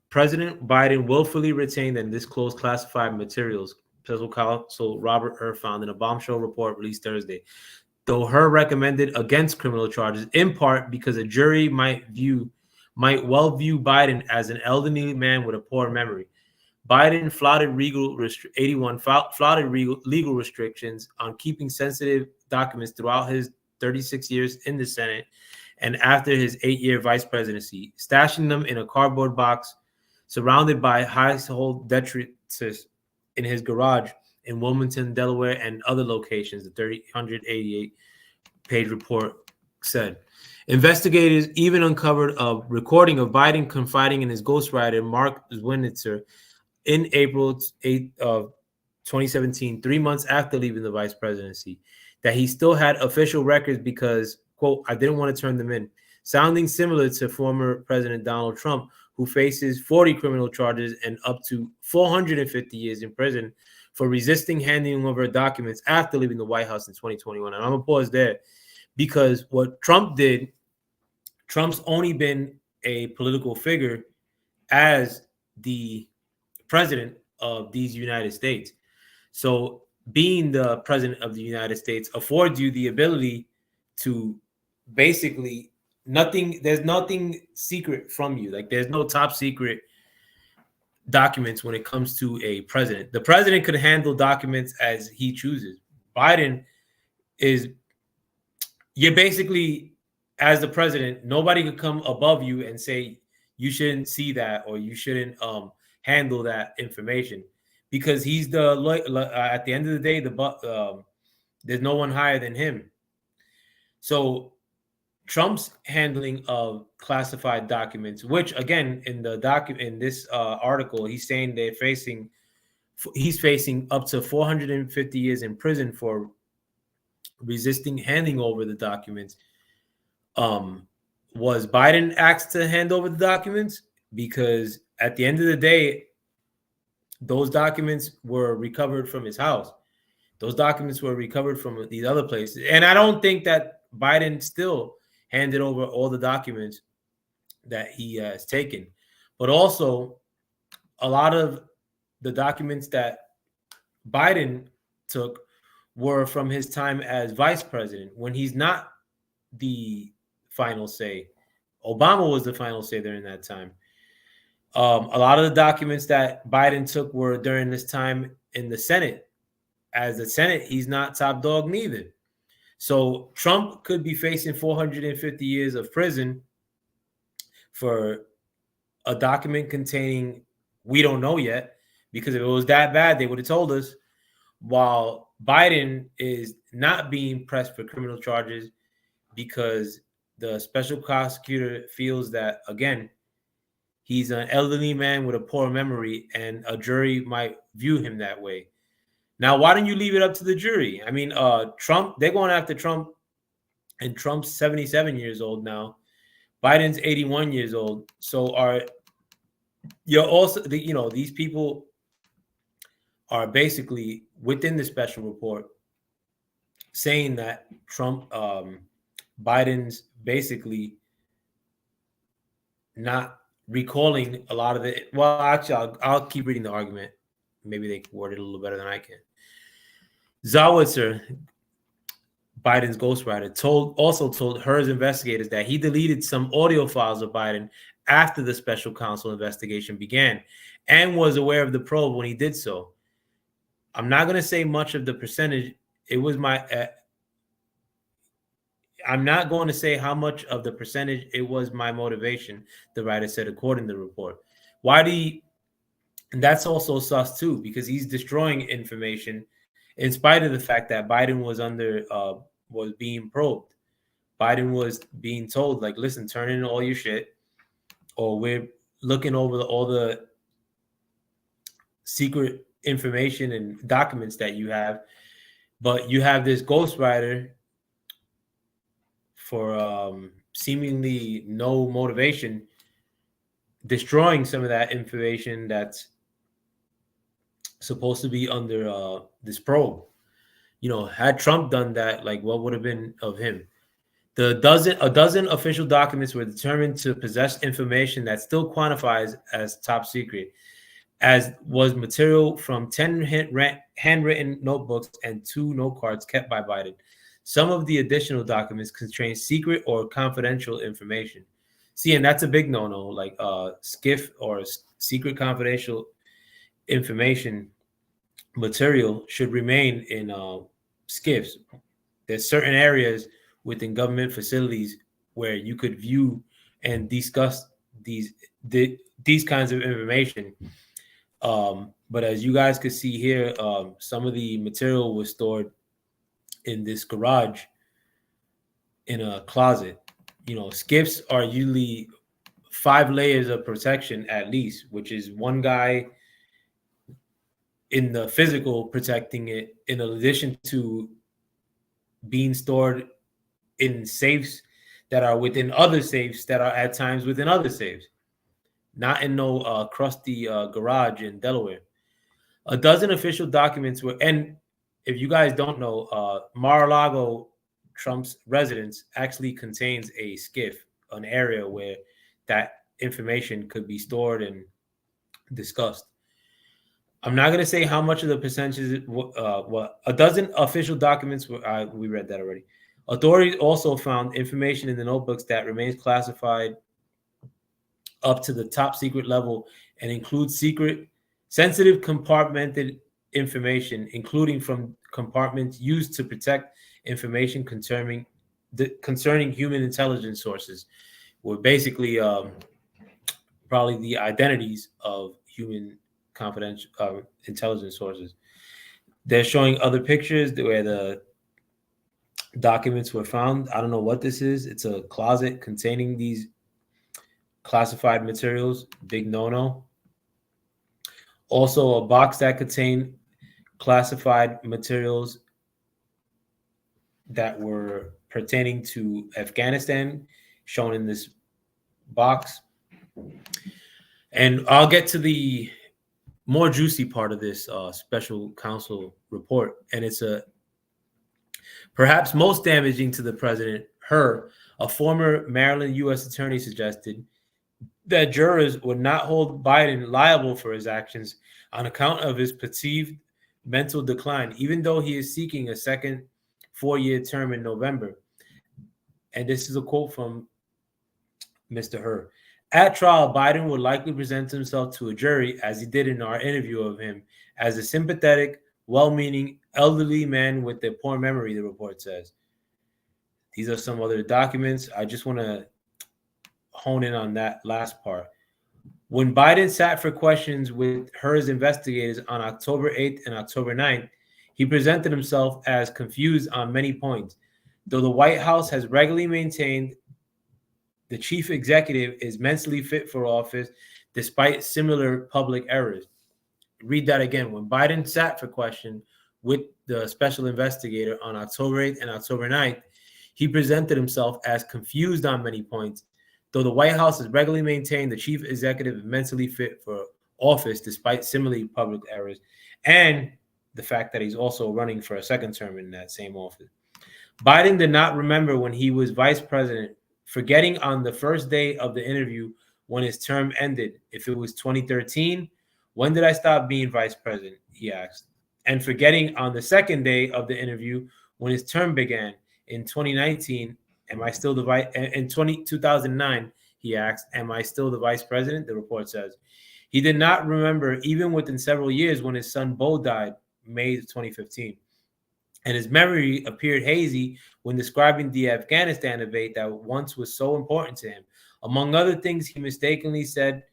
President Biden willfully retained and disclosed classified materials, Special Counsel Robert Hur found in a bombshell report released Thursday. Though Hur recommended against criminal charges, in part because a jury might well view Biden as an elderly man with a poor memory. Biden flouted legal restrictions on keeping sensitive documents throughout his 36 years in the Senate and after his 8-year vice presidency, stashing them in a cardboard box surrounded by household detritus in his garage in Wilmington, Delaware, and other locations, the 388-page report said. Investigators even uncovered a recording of Biden confiding in his ghostwriter, Mark Zwinitzer, in April 8th of 2017, 3 months after leaving the vice presidency, that he still had official records because, quote, I didn't want to turn them in, sounding similar to former President Donald Trump, who faces 40 criminal charges and up to 450 years in prison for resisting handing over documents after leaving the White House in 2021. And I'm going to pause there because what Trump did, Trump's only been a political figure as the president of these United States. So being the president of the United States affords you the ability to basically there's nothing secret from you. Like there's no top secret documents when it comes to a president. The president could handle documents as he chooses. Biden you're basically, as the president, nobody could come above you and say you shouldn't see that or you shouldn't handle that information, because he's at the end of the day, there's no one higher than him. So Trump's handling of classified documents, which again in this article, he's saying he's facing up to 450 years in prison for resisting handing over the documents. Was Biden asked to hand over the documents? Because at the end of the day, those documents were recovered from his house. Those documents were recovered from these other places. And I don't think that Biden still handed over all the documents that he has taken. But also, a lot of the documents that Biden took were from his time as vice president, when he's not the final say. Obama was the final say during that time. A lot of the documents that Biden took were during this time in the Senate. As the Senate, he's not top dog neither. So Trump could be facing 450 years of prison for a document containing, we don't know yet, because if it was that bad, they would have told us, while Biden is not being pressed for criminal charges because the special prosecutor feels that, again, he's an elderly man with a poor memory and a jury might view him that way. Now, why don't you leave it up to the jury? I mean, Trump, they're going after Trump, and Trump's 77 years old now. Biden's 81 years old. So these people are basically within the special report saying that Biden's basically not recalling a lot of it. Well, actually, I'll keep reading the argument. Maybe they can word it a little better than I can. Zawitzer, Biden's ghostwriter, also told Hur's investigators that he deleted some audio files of Biden after the special counsel investigation began and was aware of the probe when he did so. I'm not going to say much of the percentage. I'm not going to say how much of the percentage it was my motivation, the writer said, according to the report. And that's also sus too, because he's destroying information in spite of the fact that Biden was being probed. Biden was being told, like, listen, turn in all your shit, or we're looking over all the secret information and documents that you have. But you have this ghostwriter for seemingly no motivation, destroying some of that information that's supposed to be under this probe. Had Trump done that, like, what would have been of him? A dozen official documents were determined to possess information that still quantifies as top secret, as was material from 10 handwritten notebooks and 2 note cards kept by Biden. Some of the additional documents contain secret or confidential information. See, and that's a big no-no, like SCIF or secret confidential information material should remain in SCIFs. There's certain areas within government facilities where you could view and discuss these kinds of information. But as you guys could see here, some of the material was stored in this garage in a closet. You know, SCIFs are usually 5 layers of protection at least, which is one guy in the physical protecting it, in addition to being stored in safes that are within other safes that are at times within other safes, not in no crusty garage in Delaware. A dozen official documents were, and if you guys don't know, Mar-a-Lago, Trump's residence, actually contains a SCIF, an area where that information could be stored and discussed. I'm not going to say how much of the percentages, a dozen official documents were, we read that already. Authorities also found information in the notebooks that remains classified up to the top secret level and includes sensitive compartmented information, including from compartments used to protect information concerning human intelligence sources, were basically probably the identities of human confidential intelligence sources. They're showing other pictures where the documents were found. I don't know what this is. It's a closet containing these classified materials. Big no-no. Also, a box that contained classified materials that were pertaining to Afghanistan, shown in this box. And I'll get to the more juicy part of this special counsel report, and it's perhaps most damaging to the president. Hur, a former Maryland U.S. attorney, suggested that jurors would not hold Biden liable for his actions on account of his perceived mental decline, even though he is seeking a second 4-year term in November. And this is a quote from Mr. Hur. At trial, Biden would likely present himself to a jury, as he did in our interview of him, as a sympathetic, well-meaning, elderly man with a poor memory, the report says. These are some other documents. I just want to hone in on that last part. When Biden sat for questions with Hur's investigators on October 8th and October 9th, he presented himself as confused on many points. Though the White House has regularly maintained the chief executive is mentally fit for office despite similar public errors. Read that again. When Biden sat for question with the special investigator on October 8th and October 9th, he presented himself as confused on many points. Though the White House has regularly maintained the chief executive is mentally fit for office despite similarly public errors, and the fact that he's also running for a second term in that same office. Biden did not remember when he was vice president, forgetting on the first day of the interview when his term ended. If it was 2013, when did I stop being vice president? He asked. And forgetting on the second day of the interview when his term began in 2019, am I still the vice? In 2009, he asked, am I still the vice president? The report says. He did not remember even within several years when his son Bo died, May of 2015. And his memory appeared hazy when describing the Afghanistan debate that once was so important to him. Among other things, he mistakenly said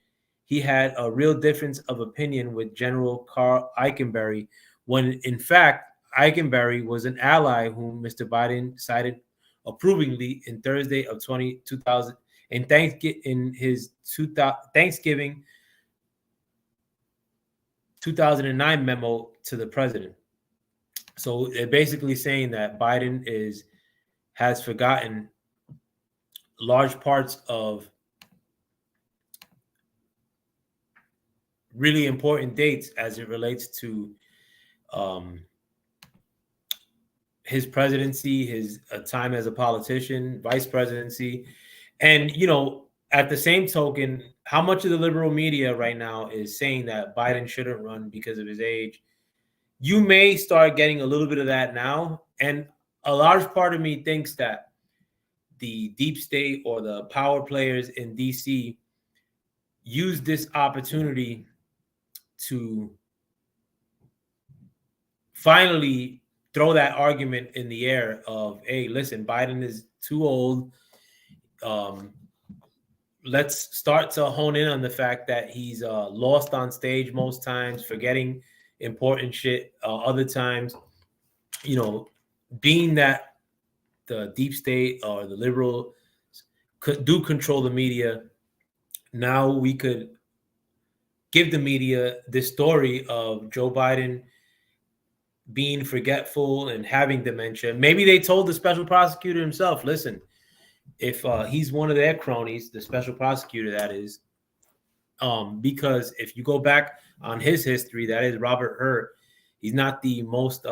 he had a real difference of opinion with General Carl Eikenberry, when in fact, Eikenberry was an ally whom Mr. Biden cited approvingly in Thursday of 2000 in his Thanksgiving 2009 memo to the president. So they're basically saying that Biden has forgotten large parts of really important dates as it relates to his presidency, his time as a politician, vice presidency. And, you know, at the same token, how much of the liberal media right now is saying that Biden shouldn't run because of his age? You may start getting a little bit of that now. And a large part of me thinks that the deep state or the power players in DC use this opportunity to finally throw that argument in the air of, hey, listen, Biden is too old. Let's start to hone in on the fact that he's lost on stage most times, forgetting important shit other times. You know, being that the deep state or the liberal do control the media, now we could give the media this story of Joe Biden being forgetful and having dementia. Maybe they told the special prosecutor himself, listen, if he's one of their cronies, the special prosecutor, that is, because if you go back on his history, that is Robert Hur, he's not the most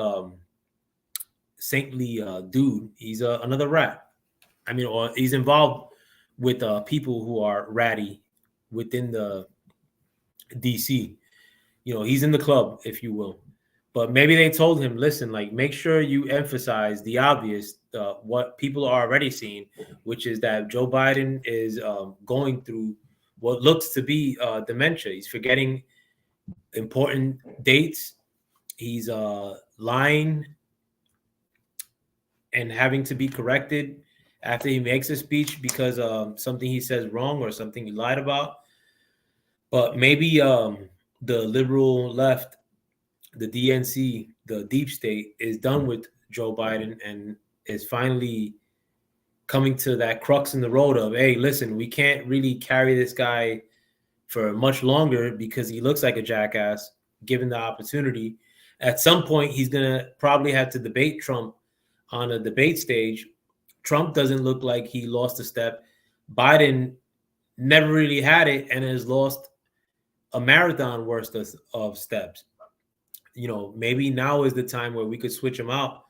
saintly dude. He's another rat. I mean, or he's involved with people who are ratty within the DC. You know, he's in the club, if you will. But maybe they told him, listen, like, make sure you emphasize the obvious, what people are already seeing, which is that Joe Biden is going through what looks to be dementia. He's forgetting important dates. He's lying and having to be corrected after he makes a speech because something he says wrong or something he lied about. But maybe the liberal left, the DNC, the deep state, is done with Joe Biden and is finally coming to that crux in the road of, hey, listen, we can't really carry this guy for much longer because he looks like a jackass given the opportunity. At some point, he's going to probably have to debate Trump on a debate stage. Trump doesn't look like he lost a step. Biden never really had it and has lost a marathon worth of steps. You know, maybe now is the time where we could switch him out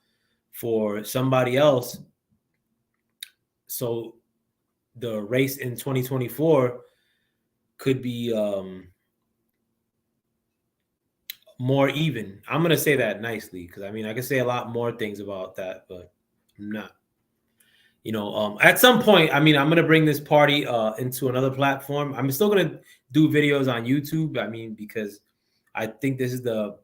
for somebody else. So the race in 2024 could be more even. I'm going to say that nicely because, I mean, I can say a lot more things about that, but I'm not. You know, at some point, I mean, I'm going to bring this party into another platform. I'm still going to do videos on YouTube. I mean, because I think this is the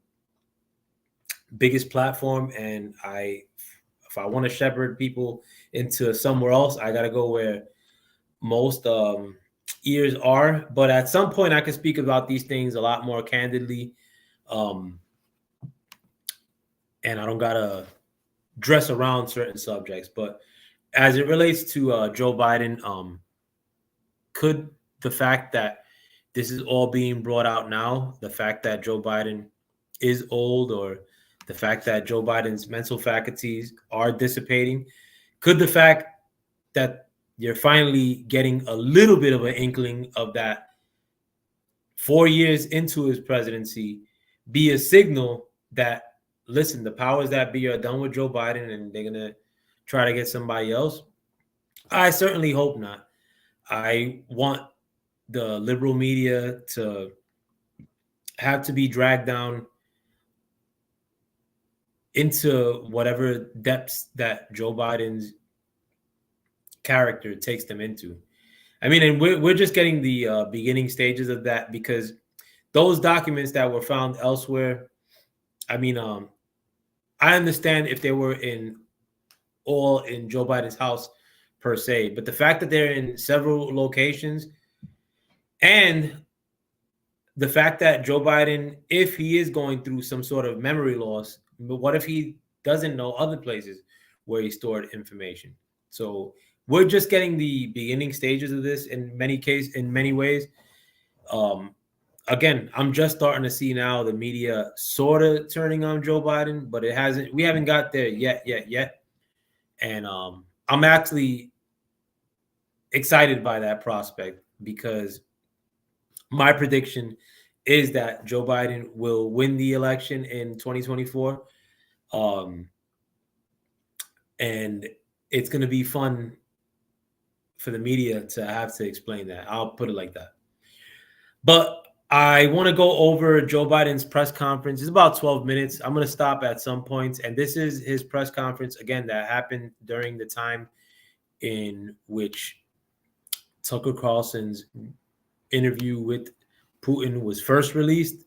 biggest platform, and if I want to shepherd people into somewhere else, I got to go where most ears are. But at some point, I can speak about these things a lot more candidly, and I don't gotta dress around certain subjects. But as it relates to Joe Biden, could the fact that this is all being brought out now, the fact that Joe Biden is old, or the fact that Joe Biden's mental faculties are dissipating, could the fact that you're finally getting a little bit of an inkling of that 4 years into his presidency be a signal that, listen, the powers that be are done with Joe Biden and they're going to try to get somebody else? I certainly hope not. I want the liberal media to have to be dragged down into whatever depths that Joe Biden's character takes them into. I mean, and we're just getting the beginning stages of that, because those documents that were found elsewhere, I mean, I understand if they were all in Joe Biden's house per se, but the fact that they're in several locations, and the fact that Joe Biden, if he is going through some sort of memory loss, but what if he doesn't know other places where he stored information? So we're just getting the beginning stages of this in many ways. Again, I'm just starting to see now the media sort of turning on Joe Biden, but we haven't got there yet. And I'm actually excited by that prospect, because my prediction is that Joe Biden will win the election in 2024. And it's going to be fun for the media to have to explain that. I'll put it like that. But I want to go over Joe Biden's press conference. It's about 12 minutes. I'm going to stop at some points. And this is his press conference, again, that happened during the time in which Tucker Carlson's interview with Putin was first released.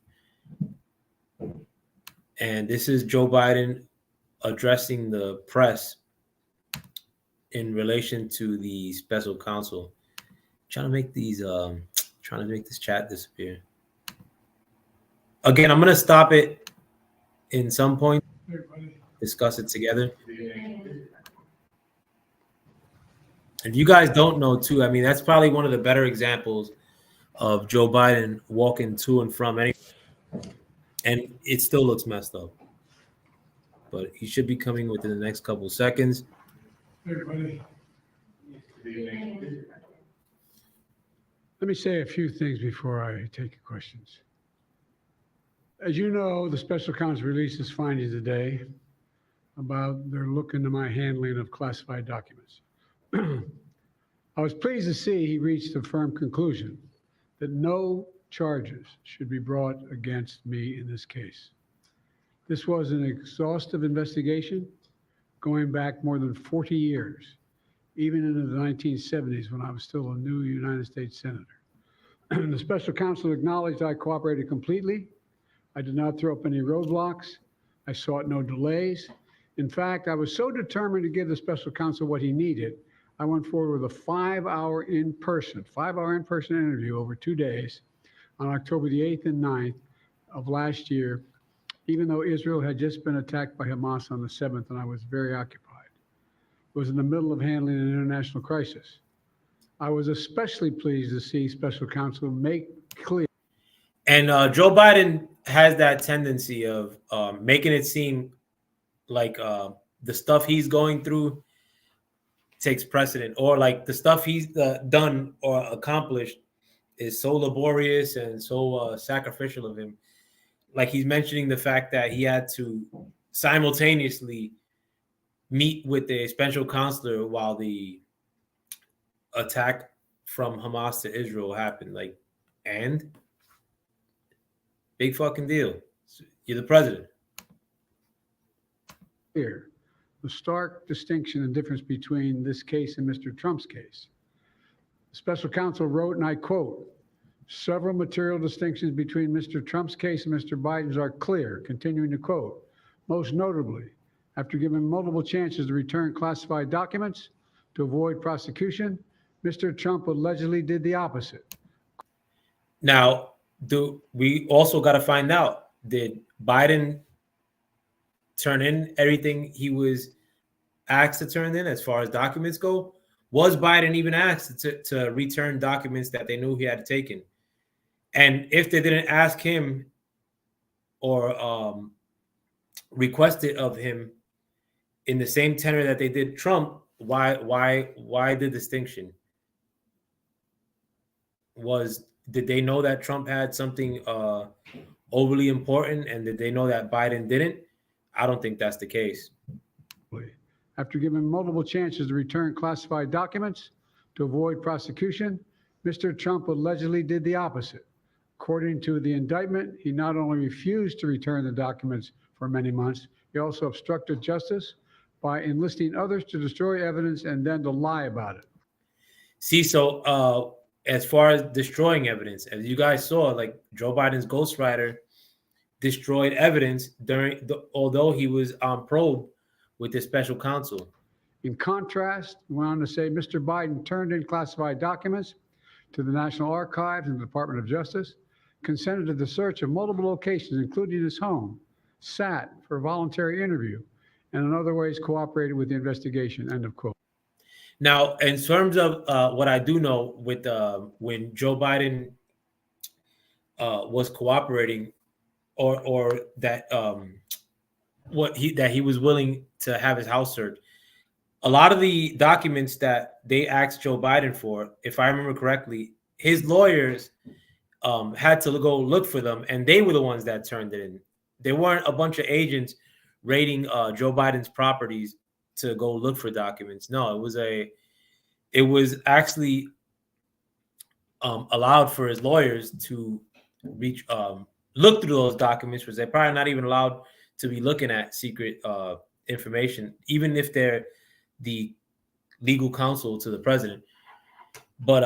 And this is Joe Biden addressing the press in relation to the special counsel. Trying to make this chat disappear. Again, I'm going to stop it in some point, discuss it together. If you guys don't know, too, I mean, that's probably one of the better examples of Joe Biden walking to and from any, and it still looks messed up. But he should be coming within the next couple seconds. Let me say a few things before I take your questions. As you know, the special counsel released his findings today about their look into my handling of classified documents. I was pleased to see he reached a firm conclusion that no charges should be brought against me in this case. This was an exhaustive investigation going back more than 40 years, even into the 1970s when I was still a new United States Senator. The special counsel acknowledged I cooperated completely. I did not throw up any roadblocks. I sought no delays. In fact, I was so determined to give the special counsel what he needed, I went forward with a 5-hour in-person interview over 2 days on October the 8th and 9th of last year, even though Israel had just been attacked by Hamas on the 7th and I was very occupied. It was in the middle of handling an international crisis. I was especially pleased to see special counsel make clear. And Joe Biden has that tendency of making it seem like the stuff he's going through takes precedent, or like the stuff he's done or accomplished is so laborious and so sacrificial of him. Like he's mentioning the fact that he had to simultaneously meet with a special counselor while the attack from Hamas to Israel happened. Like, and big fucking deal. You're the president. Here, the stark distinction and difference between this case and Mr. Trump's case. The special counsel wrote, and I quote, "Several material distinctions between Mr. Trump's case and Mr. Biden's are clear," continuing to quote, "Most notably, after given multiple chances to return classified documents to avoid prosecution, Mr. Trump allegedly did the opposite." Now, we also got to find out, did Biden turn in everything he was asked to turn in as far as documents go? Was Biden even asked to return documents that they knew he had taken? And if they didn't ask him or request it of him in the same tenor that they did Trump, why the distinction? Did they know that Trump had something overly important, and did they know that Biden didn't? I don't think that's the case. After given multiple chances to return classified documents to avoid prosecution, Mr. Trump allegedly did the opposite. According to the indictment, he not only refused to return the documents for many months, he also obstructed justice by enlisting others to destroy evidence and then to lie about it. See, so as far as destroying evidence, as you guys saw, like Joe Biden's ghostwriter destroyed evidence although he was on probe with the special counsel. In contrast, he went on to say Mr. Biden turned in classified documents to the National Archives and the Department of Justice, consented to the search of multiple locations, including his home, sat for a voluntary interview, and in other ways cooperated with the investigation, end of quote. Now, in terms of what I do know with when Joe Biden was cooperating, or that that he was willing to have his house searched, a lot of the documents that they asked Joe Biden for, if I remember correctly, his lawyers had to go look for them, and they were the ones that turned it in. They weren't a bunch of agents raiding Joe Biden's properties to go look for documents. No, it it was actually allowed for his lawyers to look through those documents, because they're probably not even allowed to be looking at secret information, even if they're the legal counsel to the president. But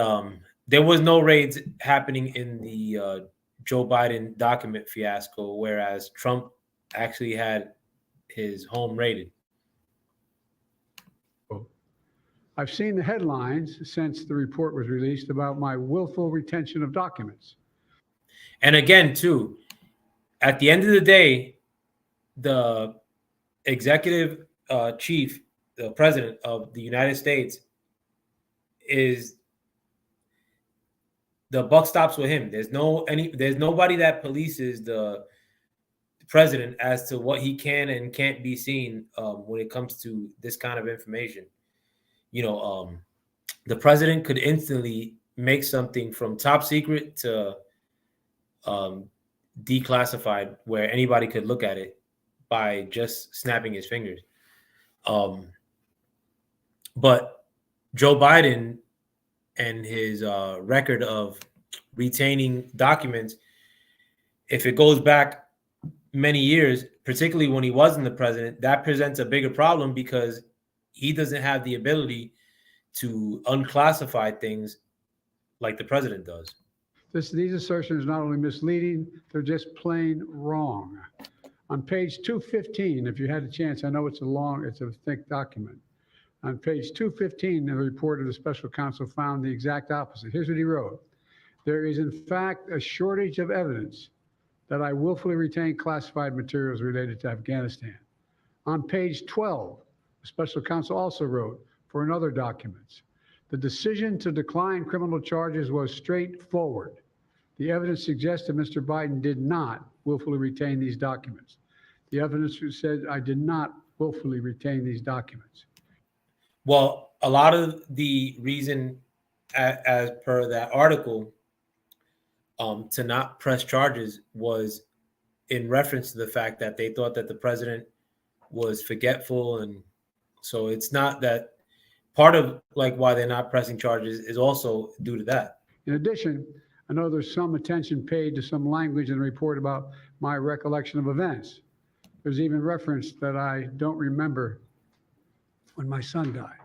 there was no raids happening in the Joe Biden document fiasco, whereas Trump actually had his home raided. I've seen the headlines since the report was released about my willful retention of documents. And again, too, at the end of the day, the executive chief, the president of the United States, is the buck stops with him. There's nobody that polices the president as to what he can and can't be seen when it comes to this kind of information. The president could instantly make something from top secret to declassified, where anybody could look at it by just snapping his fingers. But Joe Biden and his record of retaining documents, if it goes back many years, particularly when he wasn't the president, that presents a bigger problem, because he doesn't have the ability to unclassify things like the president does. These assertions are not only misleading, they're just plain wrong. On page 215, if you had a chance, I know it's a thick document. On page 215, the report of the special counsel found the exact opposite. Here's what he wrote. There is, in fact, a shortage of evidence that I willfully retained classified materials related to Afghanistan. On page 12, the special counsel also wrote, for another documents, the decision to decline criminal charges was straightforward. The evidence suggests that Mr. Biden did not willfully retain these documents. The evidence said I did not willfully retain these documents. Well, a lot of the reason, as per that article, to not press charges was in reference to the fact that they thought that the president was forgetful. And so it's not that part of why they're not pressing charges is also due to that. In addition, I know there's some attention paid to some language in the report about my recollection of events. There's even reference that I don't remember when my son died.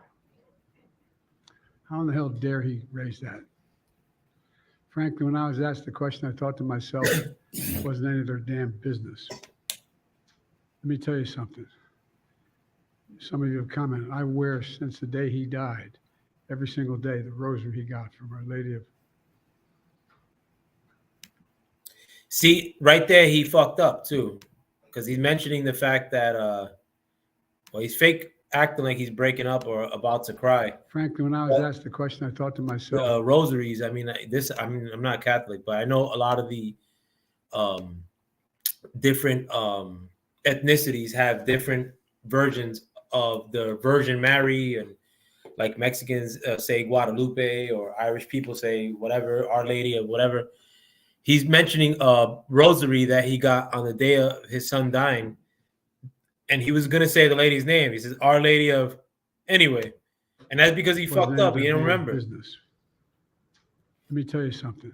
How in the hell dare he raise that? Frankly, when I was asked the question, I thought to myself, it wasn't any of their damn business. Let me tell you something. Some of you have commented, I wear since the day he died, every single day, the rosary he got from Our Lady of. See, right there, he fucked up too, because he's mentioning the fact that, he's fake acting like he's breaking up or about to cry. Frankly, when I was asked the question, I thought to myself, rosaries. I'm not Catholic, but I know a lot of the different ethnicities have different versions of the Virgin Mary, and like Mexicans say Guadalupe, or Irish people say whatever, Our Lady or whatever. He's mentioning a rosary that he got on the day of his son dying, and he was gonna say the lady's name. He says Our Lady of, anyway, and that's because he fucked up. He didn't remember. Business. Let me tell you something.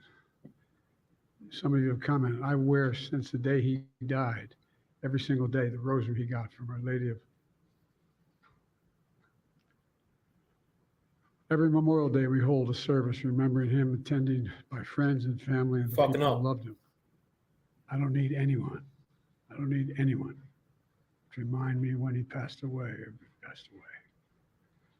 Some of you have commented, I wear since the day he died, every single day, the rosary he got from Our Lady of. Every Memorial Day, we hold a service remembering him, attended by friends and family and the people who loved him. I don't need anyone. I don't need anyone to remind me when he passed away or passed away.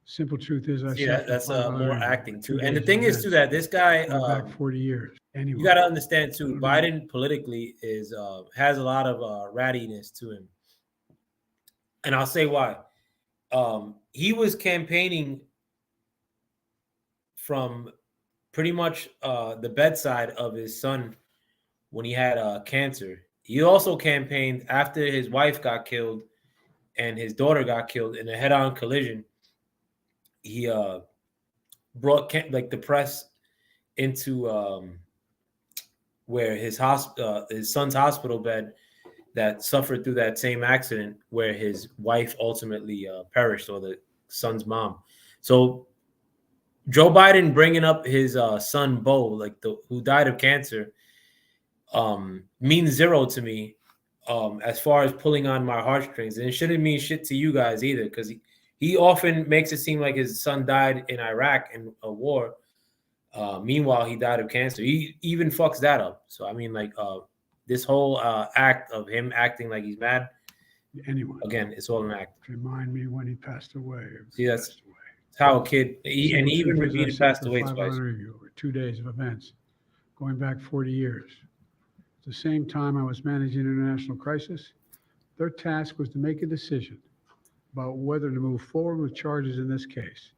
Simple truth is, that's more acting too. And the thing is too that this guy back 40 years. Anyway, you got to understand too, Biden politically is has a lot of rattiness to him, and I'll say why. He was campaigning from pretty much the bedside of his son when he had cancer. He also campaigned after his wife got killed and his daughter got killed in a head-on collision. He brought the press into where his son's hospital bed that suffered through that same accident where his wife ultimately perished, or the son's mom. So Joe Biden bringing up his son Bo, like who died of cancer, means zero to me, as far as pulling on my heartstrings, and it shouldn't mean shit to you guys either, because he often makes it seem like his son died in Iraq in a war. Meanwhile, he died of cancer. He even fucks that up. So I mean, like, this whole act of him acting like he's mad. Anyone. Again, it's all an act. Remind me when he passed away. See, that's how a kid, and he even repeated passed away twice. Review over 2 days of events going back 40 years. At the same time I was managing international crisis, their task was to make a decision about whether to move forward with charges in this case.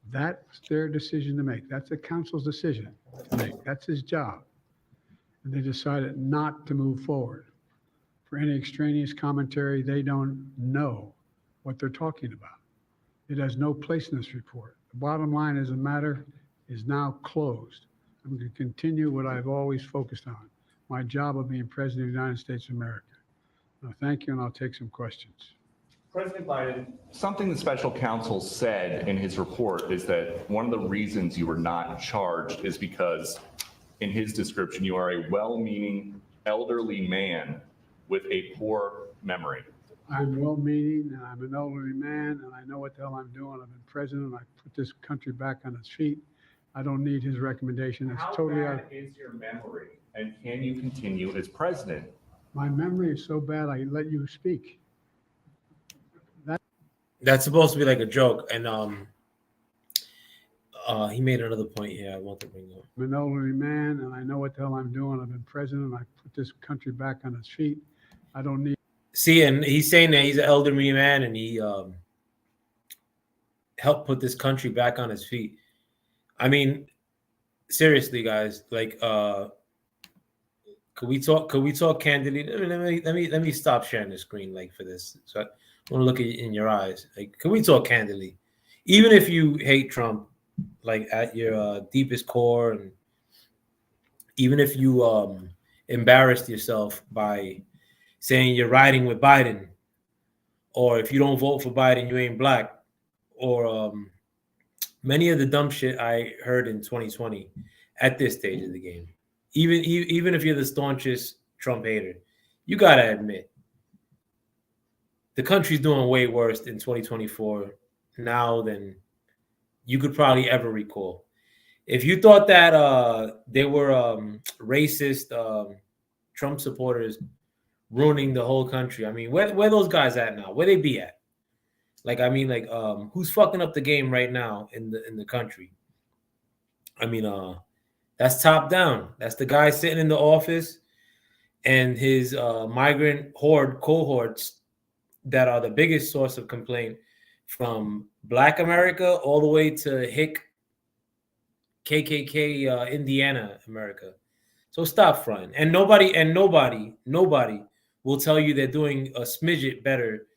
That's their decision to make. That's the council's decision to make. That's his job. And they decided not to move forward. For any extraneous commentary, they don't know what they're talking about. It has no place in this report. The bottom line is the matter is now closed. I'm going to continue what I've always focused on, my job of being President of the United States of America. Now, thank you, and I'll take some questions. President Biden, something the special counsel said in his report is that one of the reasons you were not charged is because, in his description, you are a well-meaning elderly man with a poor memory. I'm well-meaning, and I'm an elderly man, and I know what the hell I'm doing. I've been president. I put this country back on its feet. I don't need his recommendation. It's totally How bad is your memory, and can you continue as president? My memory is so bad, I let you speak. That's supposed to be like a joke, and he made another point here I want to bring up. I'm an elderly man, and I know what the hell I'm doing. I've been president. I put this country back on its feet. I don't need. See, and he's saying that he's an elderly man, and he helped put this country back on its feet. I mean, seriously, guys, like, could we talk candidly? Let me stop sharing the screen, like, for this. So I want to look at you in your eyes. Like, can we talk candidly? Even if you hate Trump, like, at your deepest core, and even if you embarrassed yourself by saying you're riding with Biden, or if you don't vote for Biden, you ain't black, or many of the dumb shit I heard in 2020 at this stage of the game. Even if you're the staunchest Trump hater, you gotta admit the country's doing way worse in 2024 now than you could probably ever recall. If you thought that they were racist Trump supporters ruining the whole country, I mean, where those guys at now? Where they be at? Like, I mean, like, who's fucking up the game right now in the country? I mean, that's top down. That's the guy sitting in the office and his migrant cohorts that are the biggest source of complaint from Black America all the way to Hick KKK Indiana America. So stop fronting. And nobody will tell you they're doing a smidget better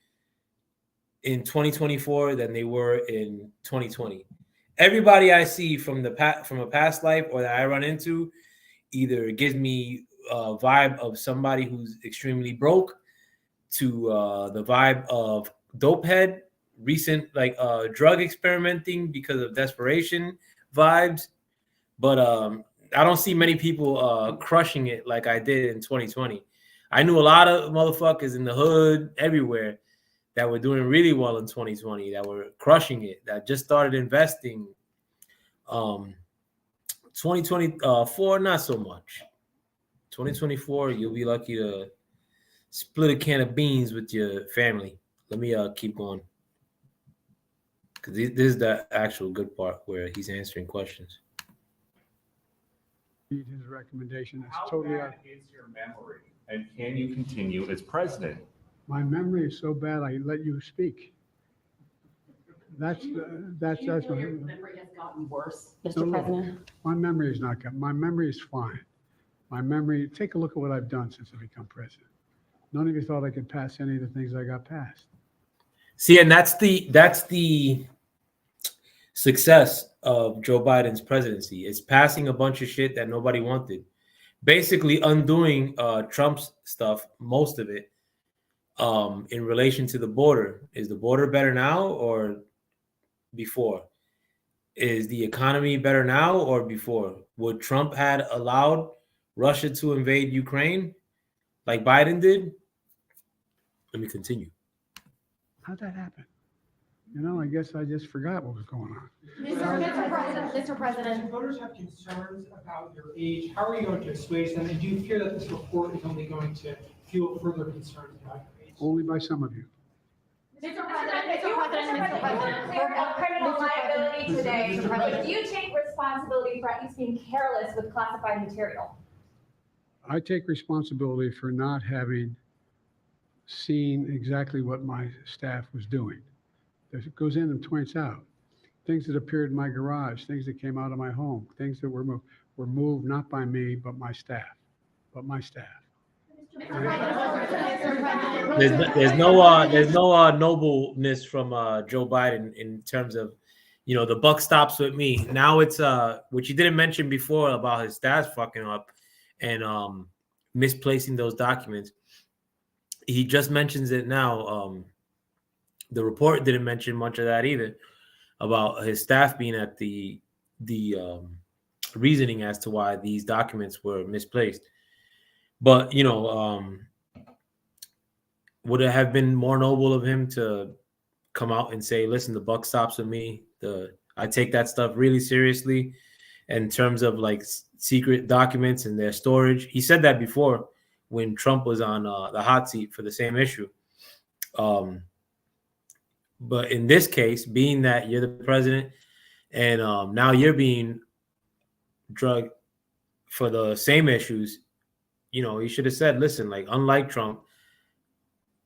in 2024 than they were in 2020. Everybody I see from a past life or that I run into either gives me a vibe of somebody who's extremely broke to the vibe of dopehead, recent like drug experimenting because of desperation vibes. But I don't see many people crushing it like I did in 2020. I knew a lot of motherfuckers in the hood everywhere that were doing really well in 2020, that were crushing it, that just started investing. 2024, not so much. 2024, you'll be lucky to split a can of beans with your family. Let me keep going, because this is the actual good part where he's answering questions. His recommendation. How bad is your memory, and can you continue as president? My memory is so bad, I let you speak. That's your memory has gotten worse, Mr. President? My memory is not good. My memory is fine. My memory, take a look at what I've done since I become president. None of you thought I could pass any of the things I got passed. See, and that's the success of Joe Biden's presidency. It's passing a bunch of shit that nobody wanted. Basically undoing Trump's stuff, most of it, in relation to the border. Is the border better now or before? is the economy better now or before? Would Trump had allowed Russia to invade Ukraine like Biden did? Let me continue. How'd that happen? I guess I just forgot what was going on. Mr. President. If voters have concerns about your age, how are you going to assuage them? And do you fear that this report is only going to fuel further concerns about your age? Only by some of you. Mr. President, for criminal liability today, but do you take responsibility for at least being careless with classified material? I take responsibility for not having seen exactly what my staff was doing. It goes in and points out things that appeared in my garage, things that came out of my home, things that were moved not by me, but my staff. There's no nobleness from Joe Biden in terms of, the buck stops with me. Now it's which he didn't mention before about his staff fucking up and misplacing those documents. He just mentions it now. The report didn't mention much of that either, about his staff being at the reasoning as to why these documents were misplaced. But would it have been more noble of him to come out and say, listen, the buck stops with me. I take that stuff really seriously in terms of like secret documents and their storage. He said that before when Trump was on the hot seat for the same issue. But in this case, being that you're the president and now you're being drugged for the same issues, he should have said, listen, like, unlike Trump,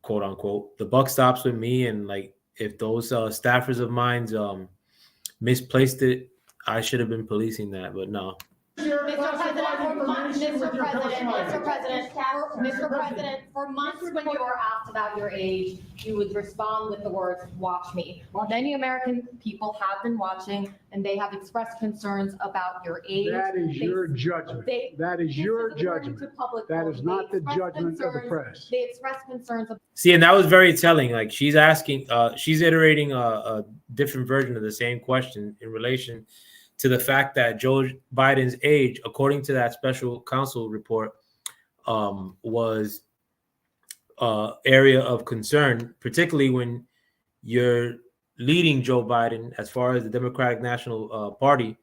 quote unquote, the buck stops with me. And like, if those staffers of mine misplaced it, I should have been policing that. But no. Mr. President, for months when you were asked about your age, you would respond with the words, watch me. Many American people have been watching and they have expressed concerns about your age. That is your judgment. That is your judgment. That is not the judgment of the press. They expressed concerns. See, and that was very telling. Like she's asking, she's iterating a different version of the same question in relation to the fact that Joe Biden's age, according to that special counsel report, was area of concern, particularly when you're leading Joe Biden as far as the Democratic National Party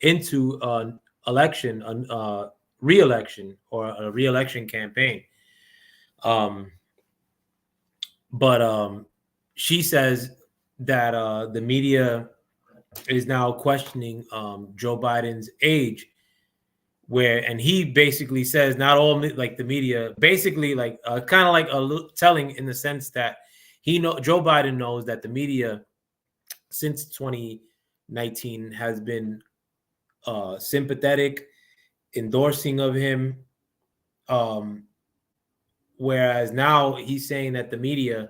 into an election, re-election or a re-election campaign. But she says that the media is now questioning Joe Biden's age, and he basically says not all like the media, basically like kind of like telling in the sense that Joe Biden knows that the media since 2019 has been sympathetic, endorsing of him, whereas now he's saying that the media,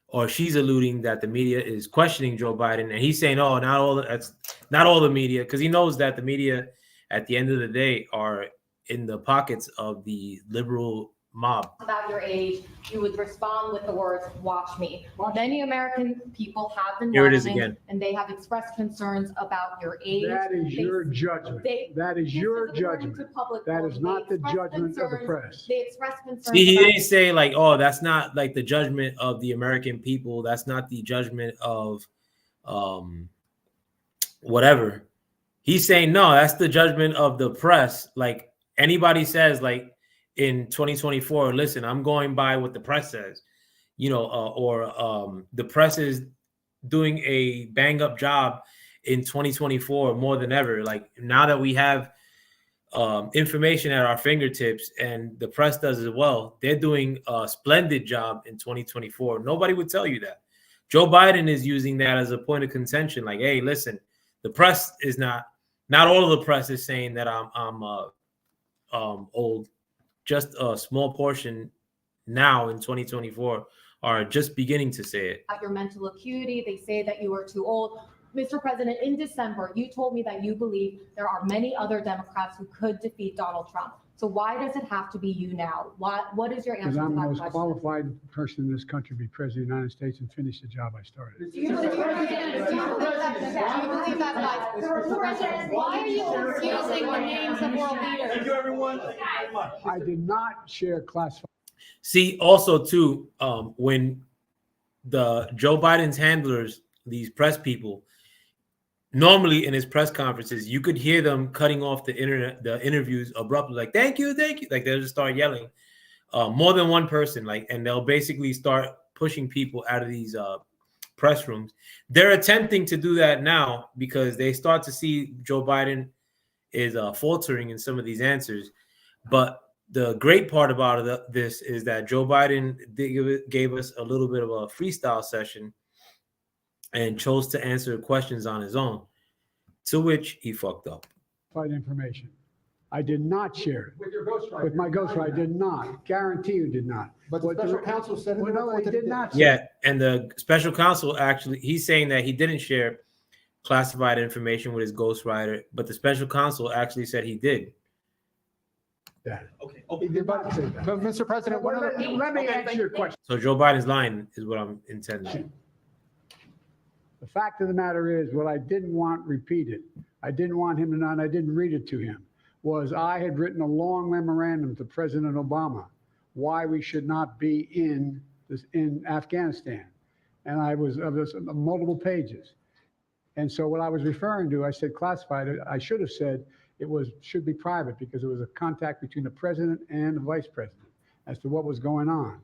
or she's alluding that the media is questioning Joe Biden, and he's saying, "Oh, that's not all the media," because he knows that the media, at the end of the day, are in the pockets of the liberal mob. About your age, you would respond with the words, watch me. Many American people have been Here it is watching, again. and they have expressed concerns about your age. That is your judgment. That is your judgment. That is not the judgment of the press. They express concerns. See, he didn't say like, "Oh, that's not like the judgment of the American people. That's not the judgment of whatever." He's saying, "No, that's the judgment of the press." Like anybody says, like in 2024, listen, I'm going by what the press says, or the press is doing a bang up job in 2024 more than ever. Like now that we have information at our fingertips and the press does as well, they're doing a splendid job in 2024. Nobody would tell you that. Joe Biden is using that as a point of contention. Like, hey, listen, the press is not all of the press is saying that I'm old. Just a small portion now in 2024 are just beginning to say it. Your mental acuity, they say that you are too old. Mr. President, in December, you told me that you believe there are many other Democrats who could defeat Donald Trump. So why does it have to be you now? What is your answer Because to I'm the that most question? qualified person in this country to be president of the United States and finish the job I started. Do you believe that, guys? President, why are you confusing the names of world leaders? Thank you, everyone. I did not share classified. See, also too, when the Joe Biden's handlers, these press people, normally in his press conferences, you could hear them cutting off the interviews abruptly, like "thank you," like they'll just start yelling. More than one person, like, and they'll basically start pushing people out of these press rooms. They're attempting to do that now because they start to see Joe Biden is faltering in some of these answers. But the great part about this is that Joe Biden gave us a little bit of a freestyle session and chose to answer questions on his own, to which he fucked up. Information. I did not share it. With your ghostwriter. With my ghostwriter, I did not. Guarantee you did not. But the special counsel said in the Well, no, report he that he did not. Yeah, and the special counsel actually, he's saying that he didn't share classified information with his ghostwriter, but the special counsel actually said he did. That. Okay. He did not say that. But Mr. President, one of the. Let me Okay, answer your question. So Joe Biden's lying is what I'm intending. The fact of the matter is, what I didn't want repeated, I didn't want him to know, and I didn't read it to him, was I had written a long memorandum to President Obama why we should not be in Afghanistan. And I was of this multiple pages. And so what I was referring to, I said classified. I should have said it should be private because it was a contact between the president and the vice president as to what was going on.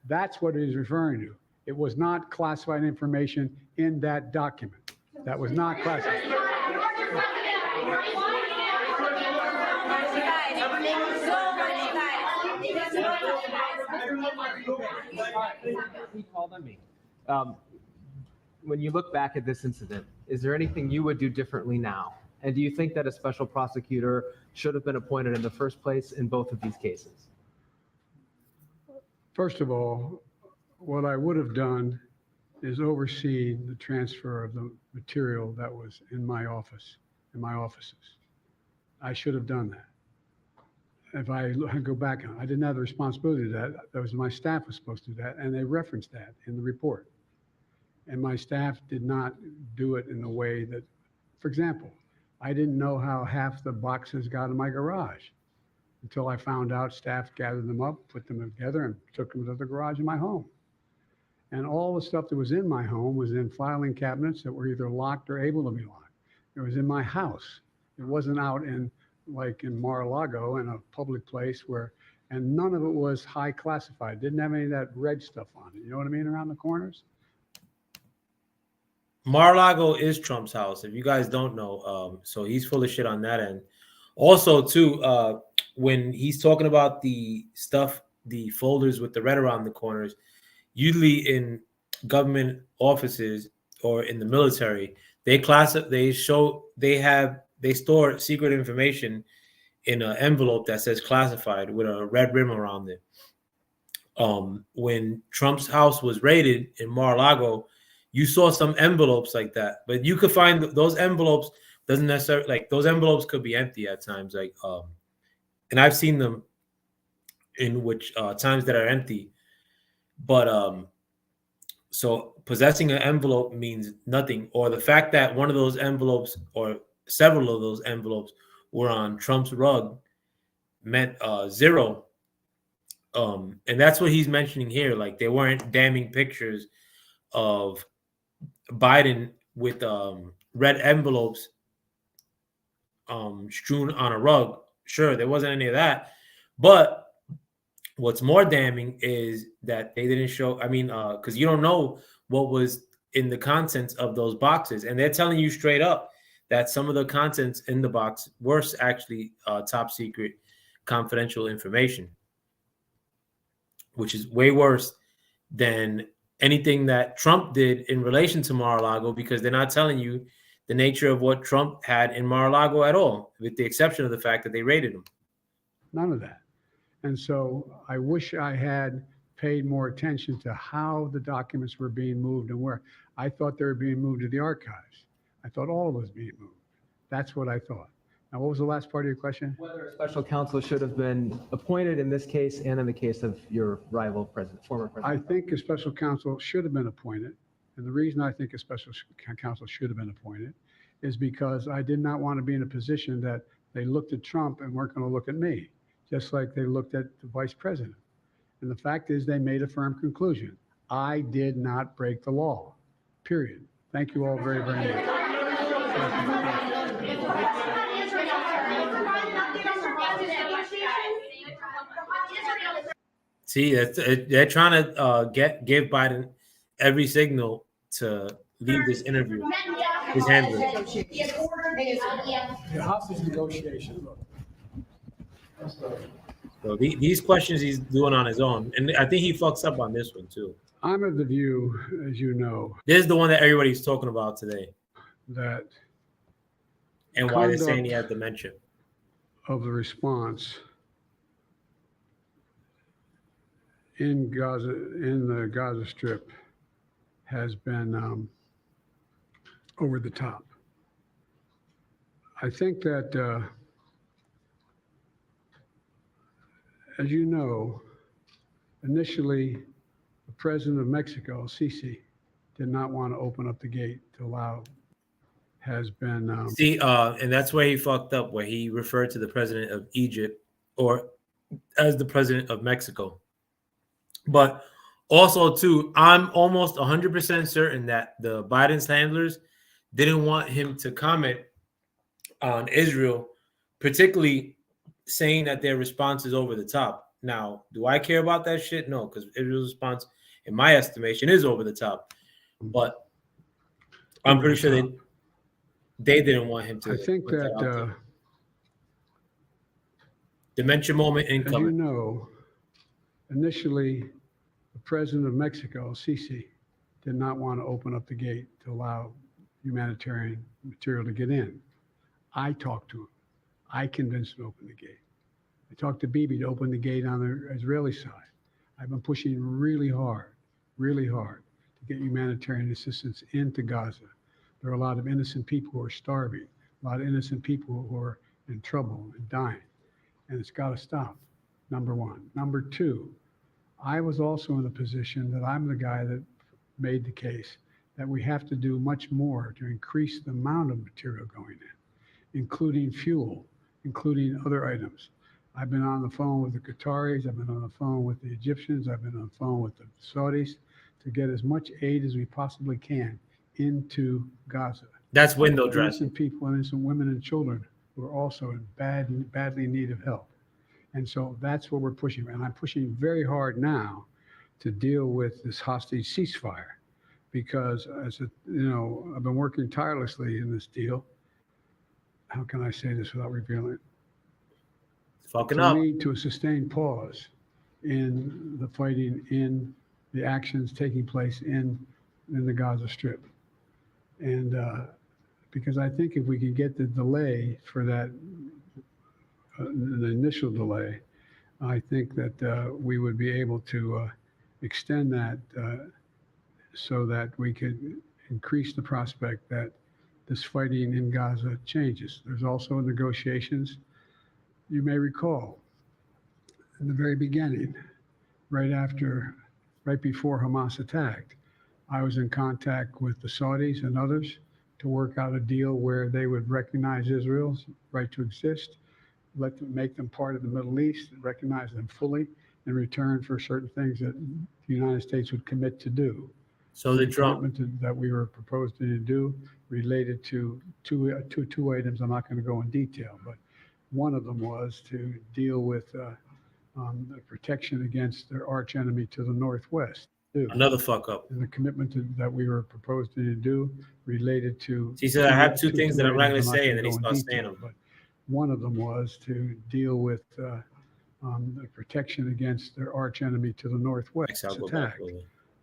That's what it is referring to. It was not classified information in that document. That was not classified. He called on me. When you look back at this incident, is there anything you would do differently now? And do you think that a special prosecutor should have been appointed in the first place in both of these cases? First of all, what I would have done is overseen the transfer of the material that was in my office, in my offices. I should have done that. If I go back, I didn't have the responsibility to that. That was my staff was supposed to do that, and they referenced that in the report. And my staff did not do it in the way that, for example, I didn't know how half the boxes got in my garage until I found out staff gathered them up, put them together, and took them to the garage in my home. And all the stuff that was in my home was in filing cabinets that were either locked or able to be locked. It was in my house. It wasn't out in, like in Mar-a-Lago, in a public place where, and none of it was high classified. Didn't have any of that red stuff on it. You know what I mean? Around the corners. Mar-a-Lago is Trump's house, if you guys don't know. So he's full of shit on that end. Also, too, when he's talking about the stuff, the folders with the red around the corners, usually in government offices or in the military, they store secret information in an envelope that says classified with a red rim around it. When Trump's house was raided in Mar-a-Lago, you saw some envelopes like that, but you could find those envelopes. Doesn't necessarily, like, those envelopes could be empty at times, like and I've seen them in which times that are empty. But so possessing an envelope means nothing, or the fact that one of those envelopes or several of those envelopes were on Trump's rug meant zero. And that's what he's mentioning here. Like, they weren't damning pictures of Biden with red envelopes strewn on a rug. Sure, there wasn't any of that. But what's more damning is that they didn't show, because you don't know what was in the contents of those boxes. And they're telling you straight up that some of the contents in the box were actually top secret confidential information, which is way worse than anything that Trump did in relation to Mar-a-Lago, because they're not telling you the nature of what Trump had in Mar-a-Lago at all, with the exception of the fact that they raided him. None of that. And so I wish I had paid more attention to how the documents were being moved and where. I thought they were being moved to the archives. I thought all of it was being moved. That's what I thought. Now, what was the last part of your question? Whether a special counsel should have been appointed in this case and in the case of your rival president, former I president. think a special counsel should have been appointed. And the reason I think a special counsel should have been appointed is because I did not want to be in a position that they looked at Trump and weren't going to look at me, just like they looked at the vice president. And the fact is they made a firm conclusion. I did not break the law, period. Thank you all very, very much. See, they're trying to give Biden every signal to leave this interview. His handler. The hostage negotiation. So these questions he's doing on his own, and I think he fucks up on this one too. I'm of the view, as you know, This is the one that everybody's talking about today, that and why they're saying conduct he had dementia. of the response in Gaza, in the Gaza Strip, has been over the top. I think that, as you know, initially, the president of Mexico, Sisi, did not want to open up the gate to allow, has been. See, and that's where he fucked up, where he referred to the president of Egypt or as the president of Mexico. But also, too, I'm almost 100% certain that the Biden's handlers didn't want him to comment on Israel, particularly saying that their response is over the top. Now, do I care about that shit? No, because Israel's response, in my estimation, is over the top. But I'm pretty sure they didn't want him to. I think that, dementia moment as you incoming. know, initially, the president of Mexico, Sisi, did not want to open up the gate to allow humanitarian material to get in. I talked to him. I convinced him to open the gate. I talked to Bibi to open the gate on the Israeli side. I've been pushing really hard to get humanitarian assistance into Gaza. There are a lot of innocent people who are starving, a lot of innocent people who are in trouble and dying, and it's got to stop, number one. Number two, I was also in a position that I'm the guy that made the case that we have to do much more to increase the amount of material going in, including fuel, including other items. I've been on the phone with the Qataris, I've been on the phone with the Egyptians, I've been on the phone with the Saudis to get as much aid as we possibly can into Gaza. That's window dressing. Innocent people, innocent women and children who are also in badly in need of help. And so that's what we're pushing. And I'm pushing very hard now to deal with this hostage ceasefire because, as a, you know, I've been working tirelessly in this deal. How can I say this without revealing it? Fucking To up. lead to a sustained pause in the fighting, in the actions taking place in the Gaza Strip. And because I think if we can get the delay for that, the initial delay, I think that we would be able to extend that so that we could increase the prospect that this fighting in Gaza changes. There's also negotiations. You may recall in the very beginning, right before Hamas attacked, I was in contact with the Saudis and others to work out a deal where they would recognize Israel's right to exist, make them part of the Middle East, and recognize them fully in return for certain things that the United States would commit to do. So the Trump. Commitment that we were proposing to do related to two items. I'm not going to go in detail, but one of them was to deal with the protection against their arch enemy to the northwest. Another fuck up. And the commitment that we were proposing to do related to. He said, I have two things that I'm not going to say, and then he starts saying them. But one of them was to deal with the protection against their arch enemy to the northwest attack.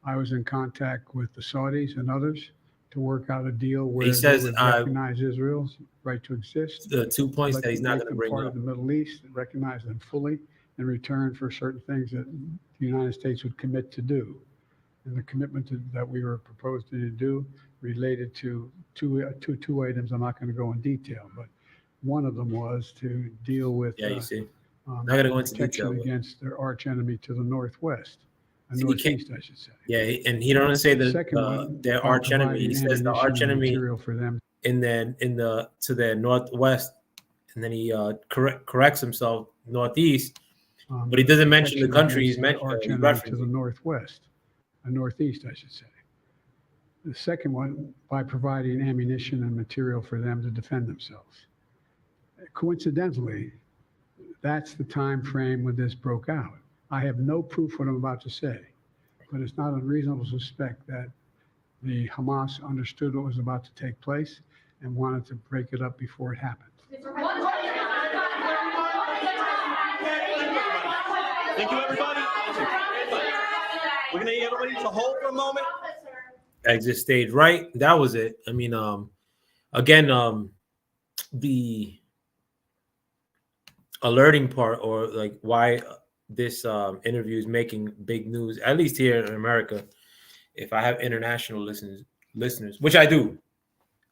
I was in contact with the Saudis and others to work out a deal where they would recognize Israel's right to exist. The 2 points that he's not going to bring part up. of the Middle East, recognize them fully in return for certain things that the United States would commit to do. And the commitment that we were proposing to do related to two items. I'm not going to go in detail, but One of them was to deal with Yeah, you see. Not gonna go into protection detail, but- against their arch enemy to the northwest, See, he can't- northeast, I should say. Yeah, and he don't say The the second one, their by arch enemy. He providing says the ammunition arch and enemy material for them. to their northwest, and then he corrects himself northeast. But he doesn't mention the protection country he's against their arch mentioned. enemy to the northwest, northeast, I should say. The second one, by providing ammunition and material for them to defend themselves. Coincidentally, that's the time frame when this broke out. I have no proof what I'm about to say, but it's not unreasonable to suspect that the Hamas understood what was about to take place and wanted to break it up before it happened. Thank you, everybody. We're gonna need everybody to hold for a moment. Exit stage right. That was it. I mean, again, the alerting part, or like why this interview is making big news, at least here in America. If I have international listeners, which I do,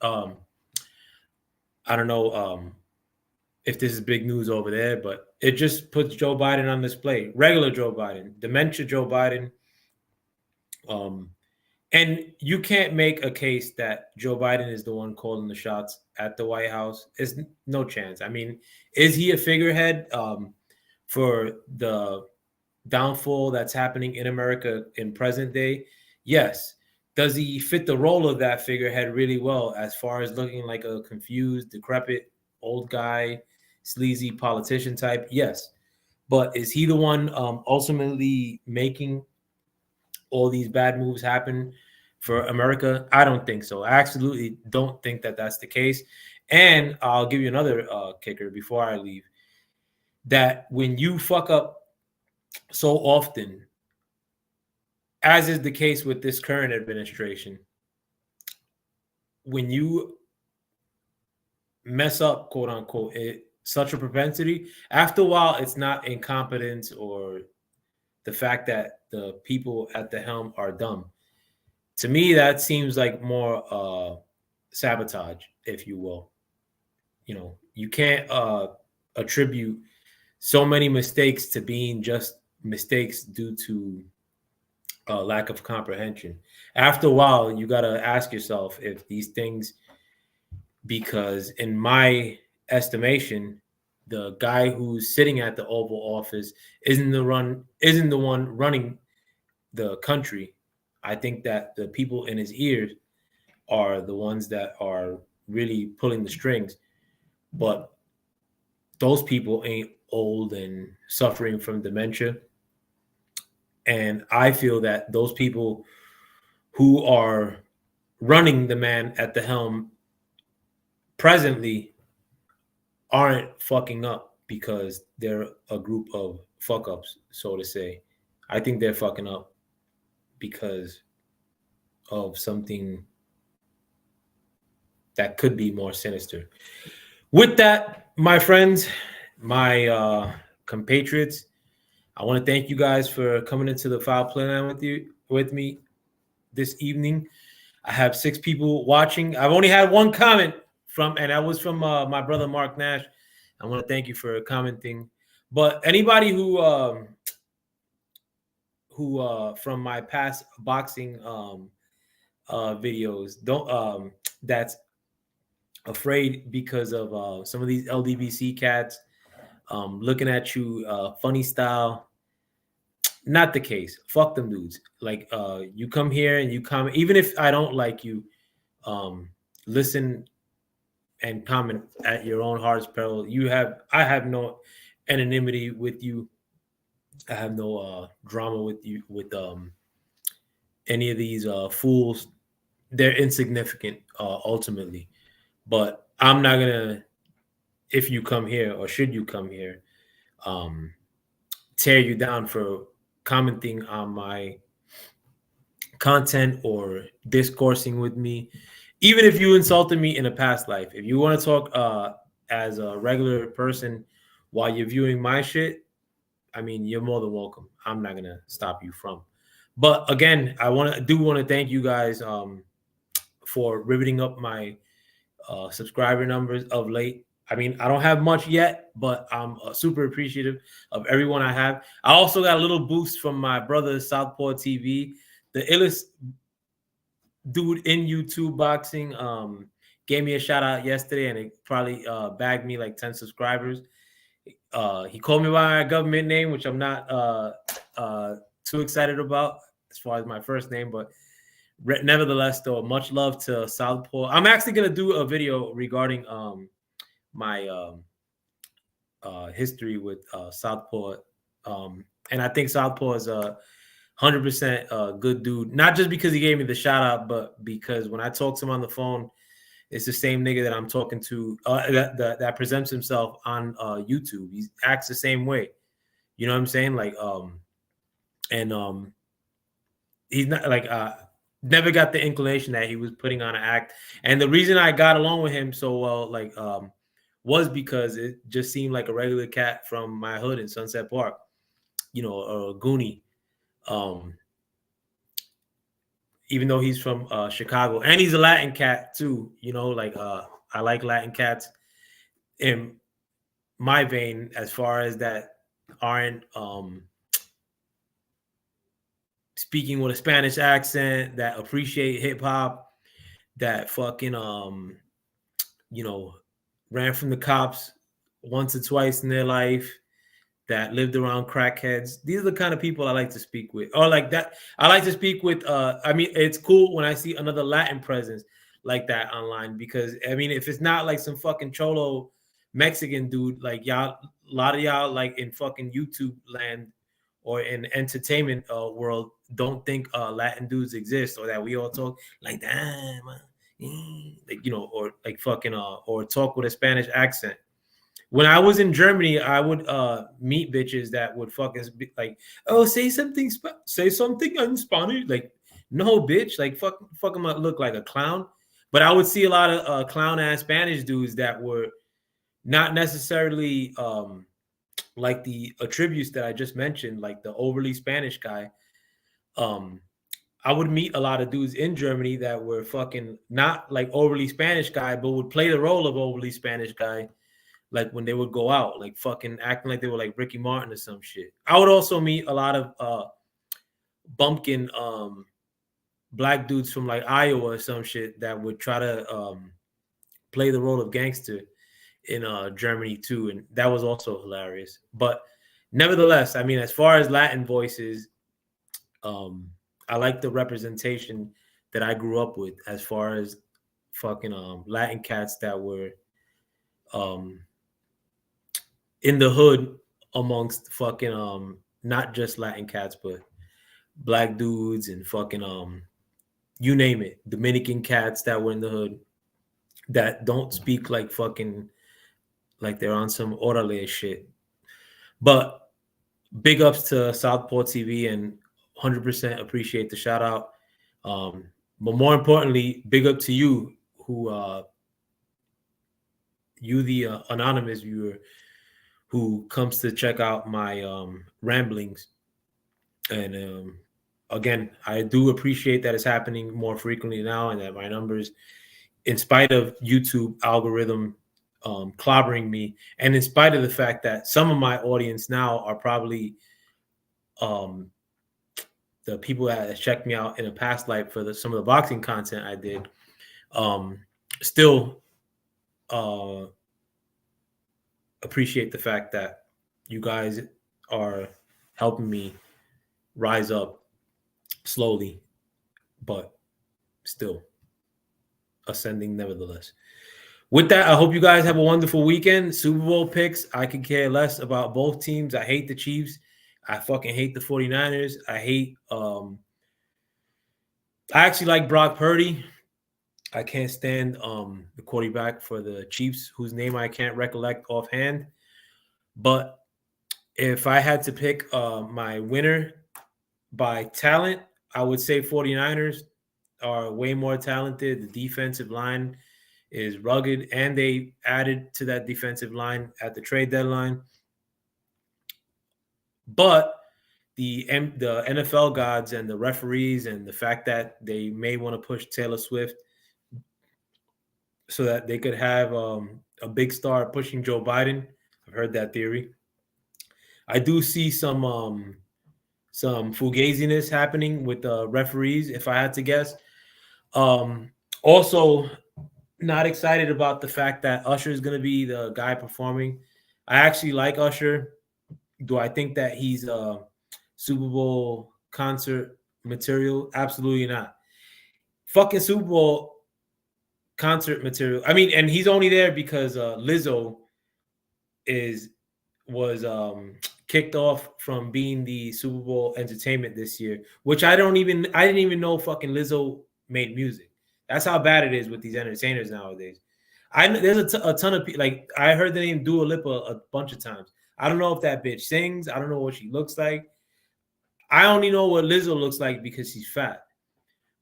I don't know if this is big news over there, but it just puts Joe Biden on display. Regular Joe Biden, dementia Joe Biden. And you can't make a case that Joe Biden is the one calling the shots at the White House. It's no chance. I mean, is he a figurehead for the downfall that's happening in America in present day? Yes. Does he fit the role of that figurehead really well, as far as looking like a confused, decrepit, old guy, sleazy politician type? Yes. But is he the one ultimately making all these bad moves happen for America? I don't think so. I absolutely don't think that that's the case. And I'll give you another kicker before I leave, that when you fuck up so often, as is the case with this current administration, when you mess up, quote unquote, such a propensity, after a while, it's not incompetence or the fact that the people at the helm are dumb. To me, that seems like more sabotage, if you will. You know, you can't attribute so many mistakes to being just mistakes due to lack of comprehension. After a while, you got to ask yourself if these things, because in my estimation, the guy who's sitting at the Oval Office isn't the one running the country. I think that the people in his ears are the ones that are really pulling the strings. But those people ain't old and suffering from dementia. And I feel that those people who are running the man at the helm presently aren't fucking up because they're a group of fuck ups, so to say. I think they're fucking up because of something that could be more sinister. With that, my friends, my compatriots, I want to thank you guys for coming into the Foul Play Line with me this evening. I have 6 people watching. I've only had one comment and that was from my brother Mark Nash. I want to thank you for commenting. But anybody who from my past boxing videos that's afraid because of some of these LDBC cats looking at you funny style. Not the case. Fuck them dudes. Like you come here and you comment, even if I don't like you, listen and comment at your own heart's peril. I have no anonymity with you. I have no drama with you, with any of these fools. They're insignificant ultimately. But I'm not gonna, if you come here or should you come here, tear you down for commenting on my content or discoursing with me. Even if you insulted me in a past life, if you want to talk as a regular person while you're viewing my shit, I mean, you're more than welcome. I'm not gonna stop you from. But again, I want to thank you guys for riveting up my subscriber numbers of late. I mean, I don't have much yet, but I'm super appreciative of everyone I have. I also got a little boost from my brother, Southpaw TV, the illest dude in YouTube boxing. Gave me a shout out yesterday, and it probably bagged me like 10 subscribers. He called me by my government name, which I'm not too excited about as far as my first name, but nevertheless, though, much love to Southpaw. I'm actually gonna do a video regarding my history with Southpaw, and I think Southpaw is a 100% good dude. Not just because he gave me the shout out, but because when I talk to him on the phone, it's the same nigga that I'm talking to that presents himself on YouTube. He acts the same way. You know what I'm saying? Like, he's not like never got the inclination that he was putting on an act. And the reason I got along with him so well, like, was because it just seemed like a regular cat from my hood in Sunset Park, you know, a Goonie. Even though he's from Chicago, and he's a Latin cat too, you know, like I like Latin cats in my vein, as far as that aren't speaking with a Spanish accent, that appreciate hip hop, that fucking you know, ran from the cops once or twice in their life, that lived around crackheads. These are the kind of people I like to speak with. Or like that, I like to speak with, I mean, it's cool when I see another Latin presence like that online, because I mean, if it's not like some fucking cholo Mexican dude, like y'all, a lot of y'all like in fucking YouTube land or in entertainment world don't think Latin dudes exist, or that we all talk like that, like, you know, or like fucking or talk with a Spanish accent. When I was in Germany, I would meet bitches that would fucking be like, "Oh, say something in Spanish." Like, no, bitch. Like, fuck them up, look like a clown. But I would see a lot of clown ass Spanish dudes that were not necessarily like the attributes that I just mentioned, like the overly Spanish guy. I would meet a lot of dudes in Germany that were fucking not like overly Spanish guy, but would play the role of overly Spanish guy. Like when they would go out, like fucking acting like they were like Ricky Martin or some shit. I would also meet a lot of bumpkin black dudes from like Iowa or some shit that would try to play the role of gangster in Germany too, and that was also hilarious. But nevertheless, I mean, as far as Latin voices, I like the representation that I grew up with, as far as fucking Latin cats that were in the hood amongst fucking not just Latin cats, but black dudes and fucking you name it, Dominican cats that were in the hood that don't speak like fucking like they're on some orderly shit. But big ups to Southpaw TV, and 100% appreciate the shout out. But more importantly, big up to you, who you the anonymous viewer who comes to check out my ramblings. And again, I do appreciate that it's happening more frequently now, and that my numbers, in spite of YouTube algorithm clobbering me, and in spite of the fact that some of my audience now are probably the people that checked me out in a past life for some of the boxing content I did, still appreciate the fact that you guys are helping me rise up slowly, but still ascending nevertheless. With that, I hope you guys have a wonderful weekend. Super Bowl picks, I could care less about both teams. I hate the Chiefs. I fucking hate the 49ers. I hate I actually like Brock Purdy. I can't stand the quarterback for the Chiefs, whose name I can't recollect offhand. But if I had to pick my winner by talent, I would say 49ers are way more talented. The defensive line is rugged, and they added to that defensive line at the trade deadline. But the NFL gods and the referees, and the fact that they may want to push Taylor Swift so that they could have a big star pushing Joe Biden. I've heard that theory. I do see some fugaziness happening with the referees, if I had to guess. Also, not excited about the fact that Usher is going to be the guy performing. I actually like Usher. Do I think that he's a Super Bowl concert material? Absolutely not. Fucking Super Bowl concert material. I mean, and he's only there because Lizzo was kicked off from being the Super Bowl entertainment this year, which I didn't even know fucking Lizzo made music. That's how bad it is with these entertainers nowadays. There's a ton of people. Like, I heard the name Dua Lipa a bunch of times. I don't know if that bitch sings. I don't know what she looks like. I only know what Lizzo looks like because she's fat.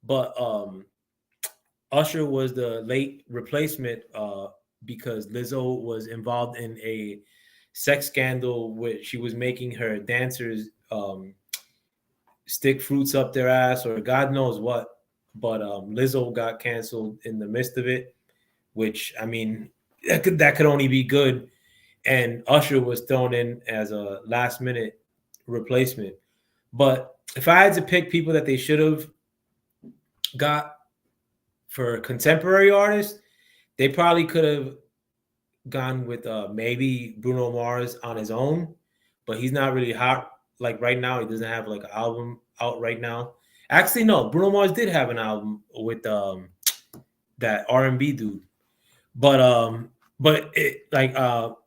But Usher was the late replacement because Lizzo was involved in a sex scandal where she was making her dancers stick fruits up their ass or God knows what. But Lizzo got canceled in the midst of it, which, I mean, that could only be good. And Usher was thrown in as a last-minute replacement. But if I had to pick people that they should have got for contemporary artists, they probably could have gone with maybe Bruno Mars on his own, but he's not really hot. Like right now, he doesn't have like an album out right now. Actually, no, Bruno Mars did have an album with that R&B dude, but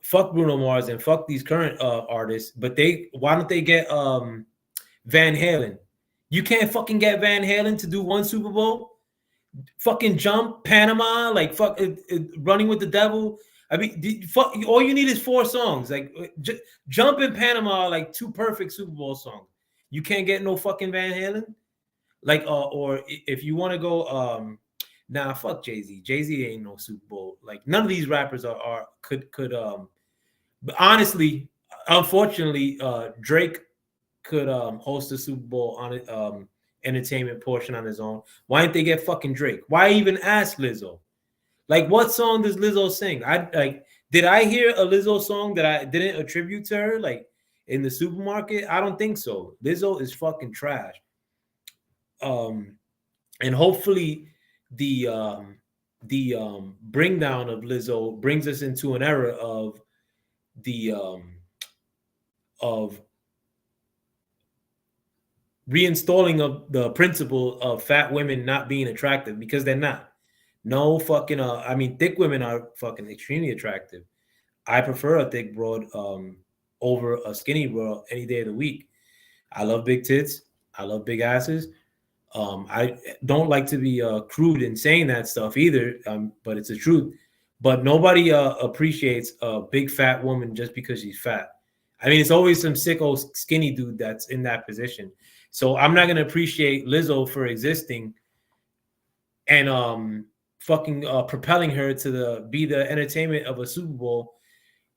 fuck Bruno Mars and fuck these current artists. But why don't they get Van Halen? You can't fucking get Van Halen to do one Super Bowl. Fucking Jump, Panama, like fuck, Running with the Devil. I mean, all you need is 4 songs. Like Jump and Panama are like 2 perfect Super Bowl songs. You can't get no fucking Van Halen. Like, or if you want to go, nah, fuck Jay-Z. Jay-Z ain't no Super Bowl. Like, none of these rappers could. But honestly, unfortunately, Drake could host a Super Bowl on it, entertainment portion on his own. Why didn't they get fucking Drake? Why even ask Lizzo? Like, what song does Lizzo sing? Did I hear a Lizzo song that I didn't attribute to her, like in the supermarket? I don't think so. Lizzo is fucking trash. And hopefully the bring down of Lizzo brings us into an era of reinstalling of the principle of fat women not being attractive, because they're not. No fucking I mean, thick women are fucking extremely attractive. I prefer a thick broad over a skinny broad any day of the week. I love big tits. I love big asses. I don't like to be crude in saying that stuff either, but it's the truth. But nobody appreciates a big fat woman just because she's fat. I mean, it's always some sick old skinny dude that's in that position. So I'm not gonna appreciate Lizzo for existing and fucking propelling her to be the entertainment of a Super Bowl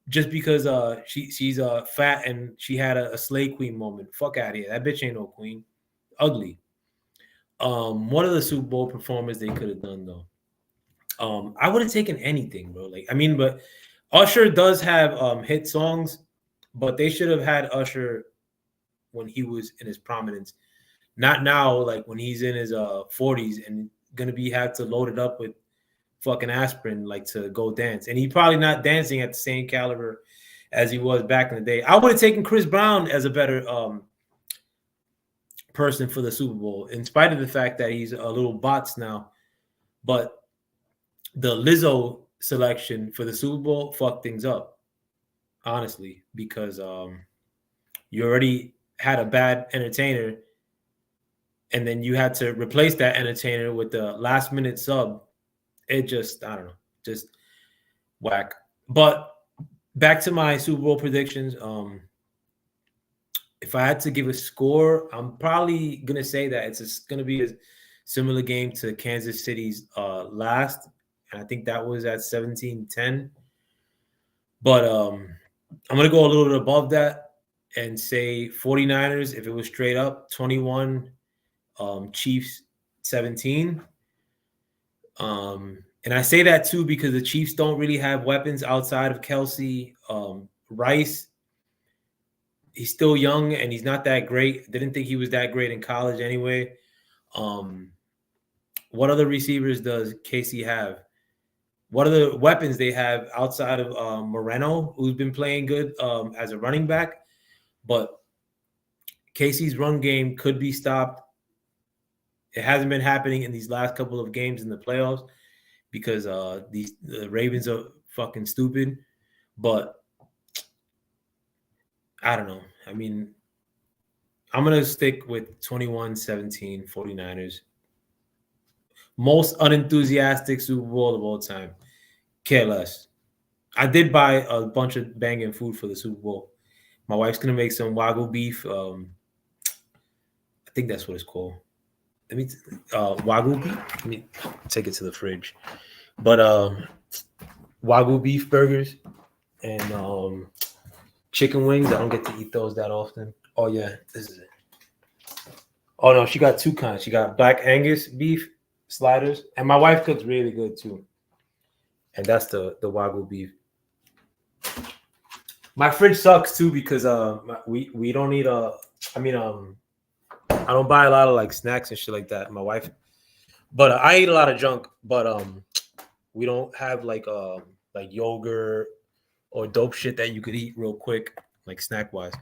just because she's fat and she had a slay queen moment. Fuck out of here. That bitch ain't no queen. Ugly. One of the Super Bowl performers they could have done though. I would have taken anything, bro. Like, I mean, but Usher does have hit songs, but they should have had Usher when he was in his prominence, not now, like when he's in his 40s and gonna have to load it up with fucking aspirin, like to go dance. And he probably not dancing at the same caliber as he was back in the day. I would have taken Chris Brown as a better person for the Super Bowl, in spite of the fact that he's a little bots now. But the Lizzo selection for the Super Bowl fucked things up, honestly, because you already had a bad entertainer and then you had to replace that entertainer with the last minute sub. It just, I don't know, just whack. But back to my Super Bowl predictions. If I had to give a score, I'm probably going to say that it's going to be a similar game to Kansas City's last. And I think that was at 17-10. But I'm going to go a little bit above that and say 49ers, if it was straight up, 21, Chiefs 17. And And I say that too because the Chiefs don't really have weapons outside of Kelsey. Rice, he's still young and he's not that great. Didn't think he was that great in college anyway. What other receivers does KC have? What are the weapons they have outside of Moreno, who's been playing good as a running back? But KC's run game could be stopped. It hasn't been happening in these last couple of games in the playoffs because the Ravens are fucking stupid. But I don't know. I mean, I'm going to stick with 21-17 49ers. Most unenthusiastic Super Bowl of all time. Care less. I did buy a bunch of banging food for the Super Bowl. My wife's going to make some Wagyu beef. I think that's what it's called. Let me Wagyu beef. Let me take it to the fridge. But Wagyu beef burgers and chicken wings. I don't get to eat those that often. Oh yeah, this is it. Oh no, she got two kinds. She got Black Angus beef sliders, and my wife cooks really good too. And that's the Wagyu beef. My fridge sucks too because we don't need I don't buy a lot of like snacks and shit like that. My wife, but I eat a lot of junk. But we don't have like yogurt or dope shit that you could eat real quick, like snack wise.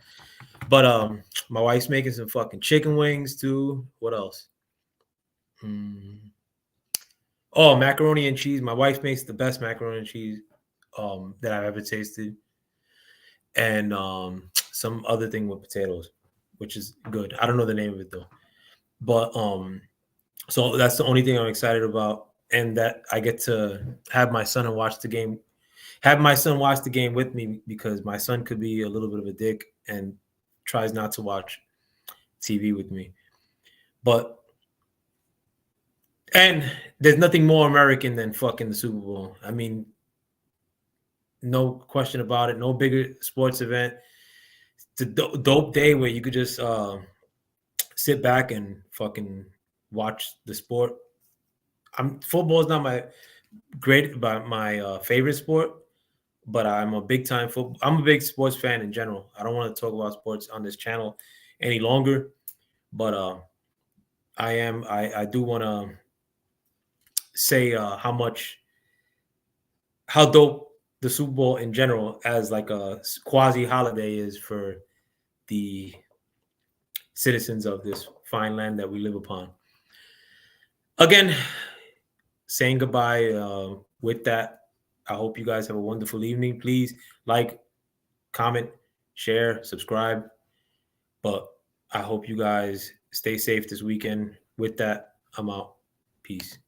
But my wife's making some fucking chicken wings too. What else? Oh, macaroni and cheese. My wife makes the best macaroni and cheese that I've ever tasted. And some other thing with potatoes, which is good. I don't know the name of it though. But so that's the only thing I'm excited about. And that I get to have my son and watch the game. Have my son watch the game with me because my son could be a little bit of a dick and tries not to watch TV with me. And there's nothing more American than fucking the Super Bowl. I mean, no question about it. No bigger sports event. It's a dope day where you could just sit back and fucking watch the sport. Football is not my favorite sport, but I'm a big time football. I'm a big sports fan in general. I don't want to talk about sports on this channel any longer, but I do want to say how dope the Super Bowl in general as like a quasi holiday is for the citizens of this fine land that we live upon. Again, saying goodbye with that. I hope you guys have a wonderful evening. Please like, comment, share, subscribe. But I hope you guys stay safe this weekend. With that, I'm out. Peace.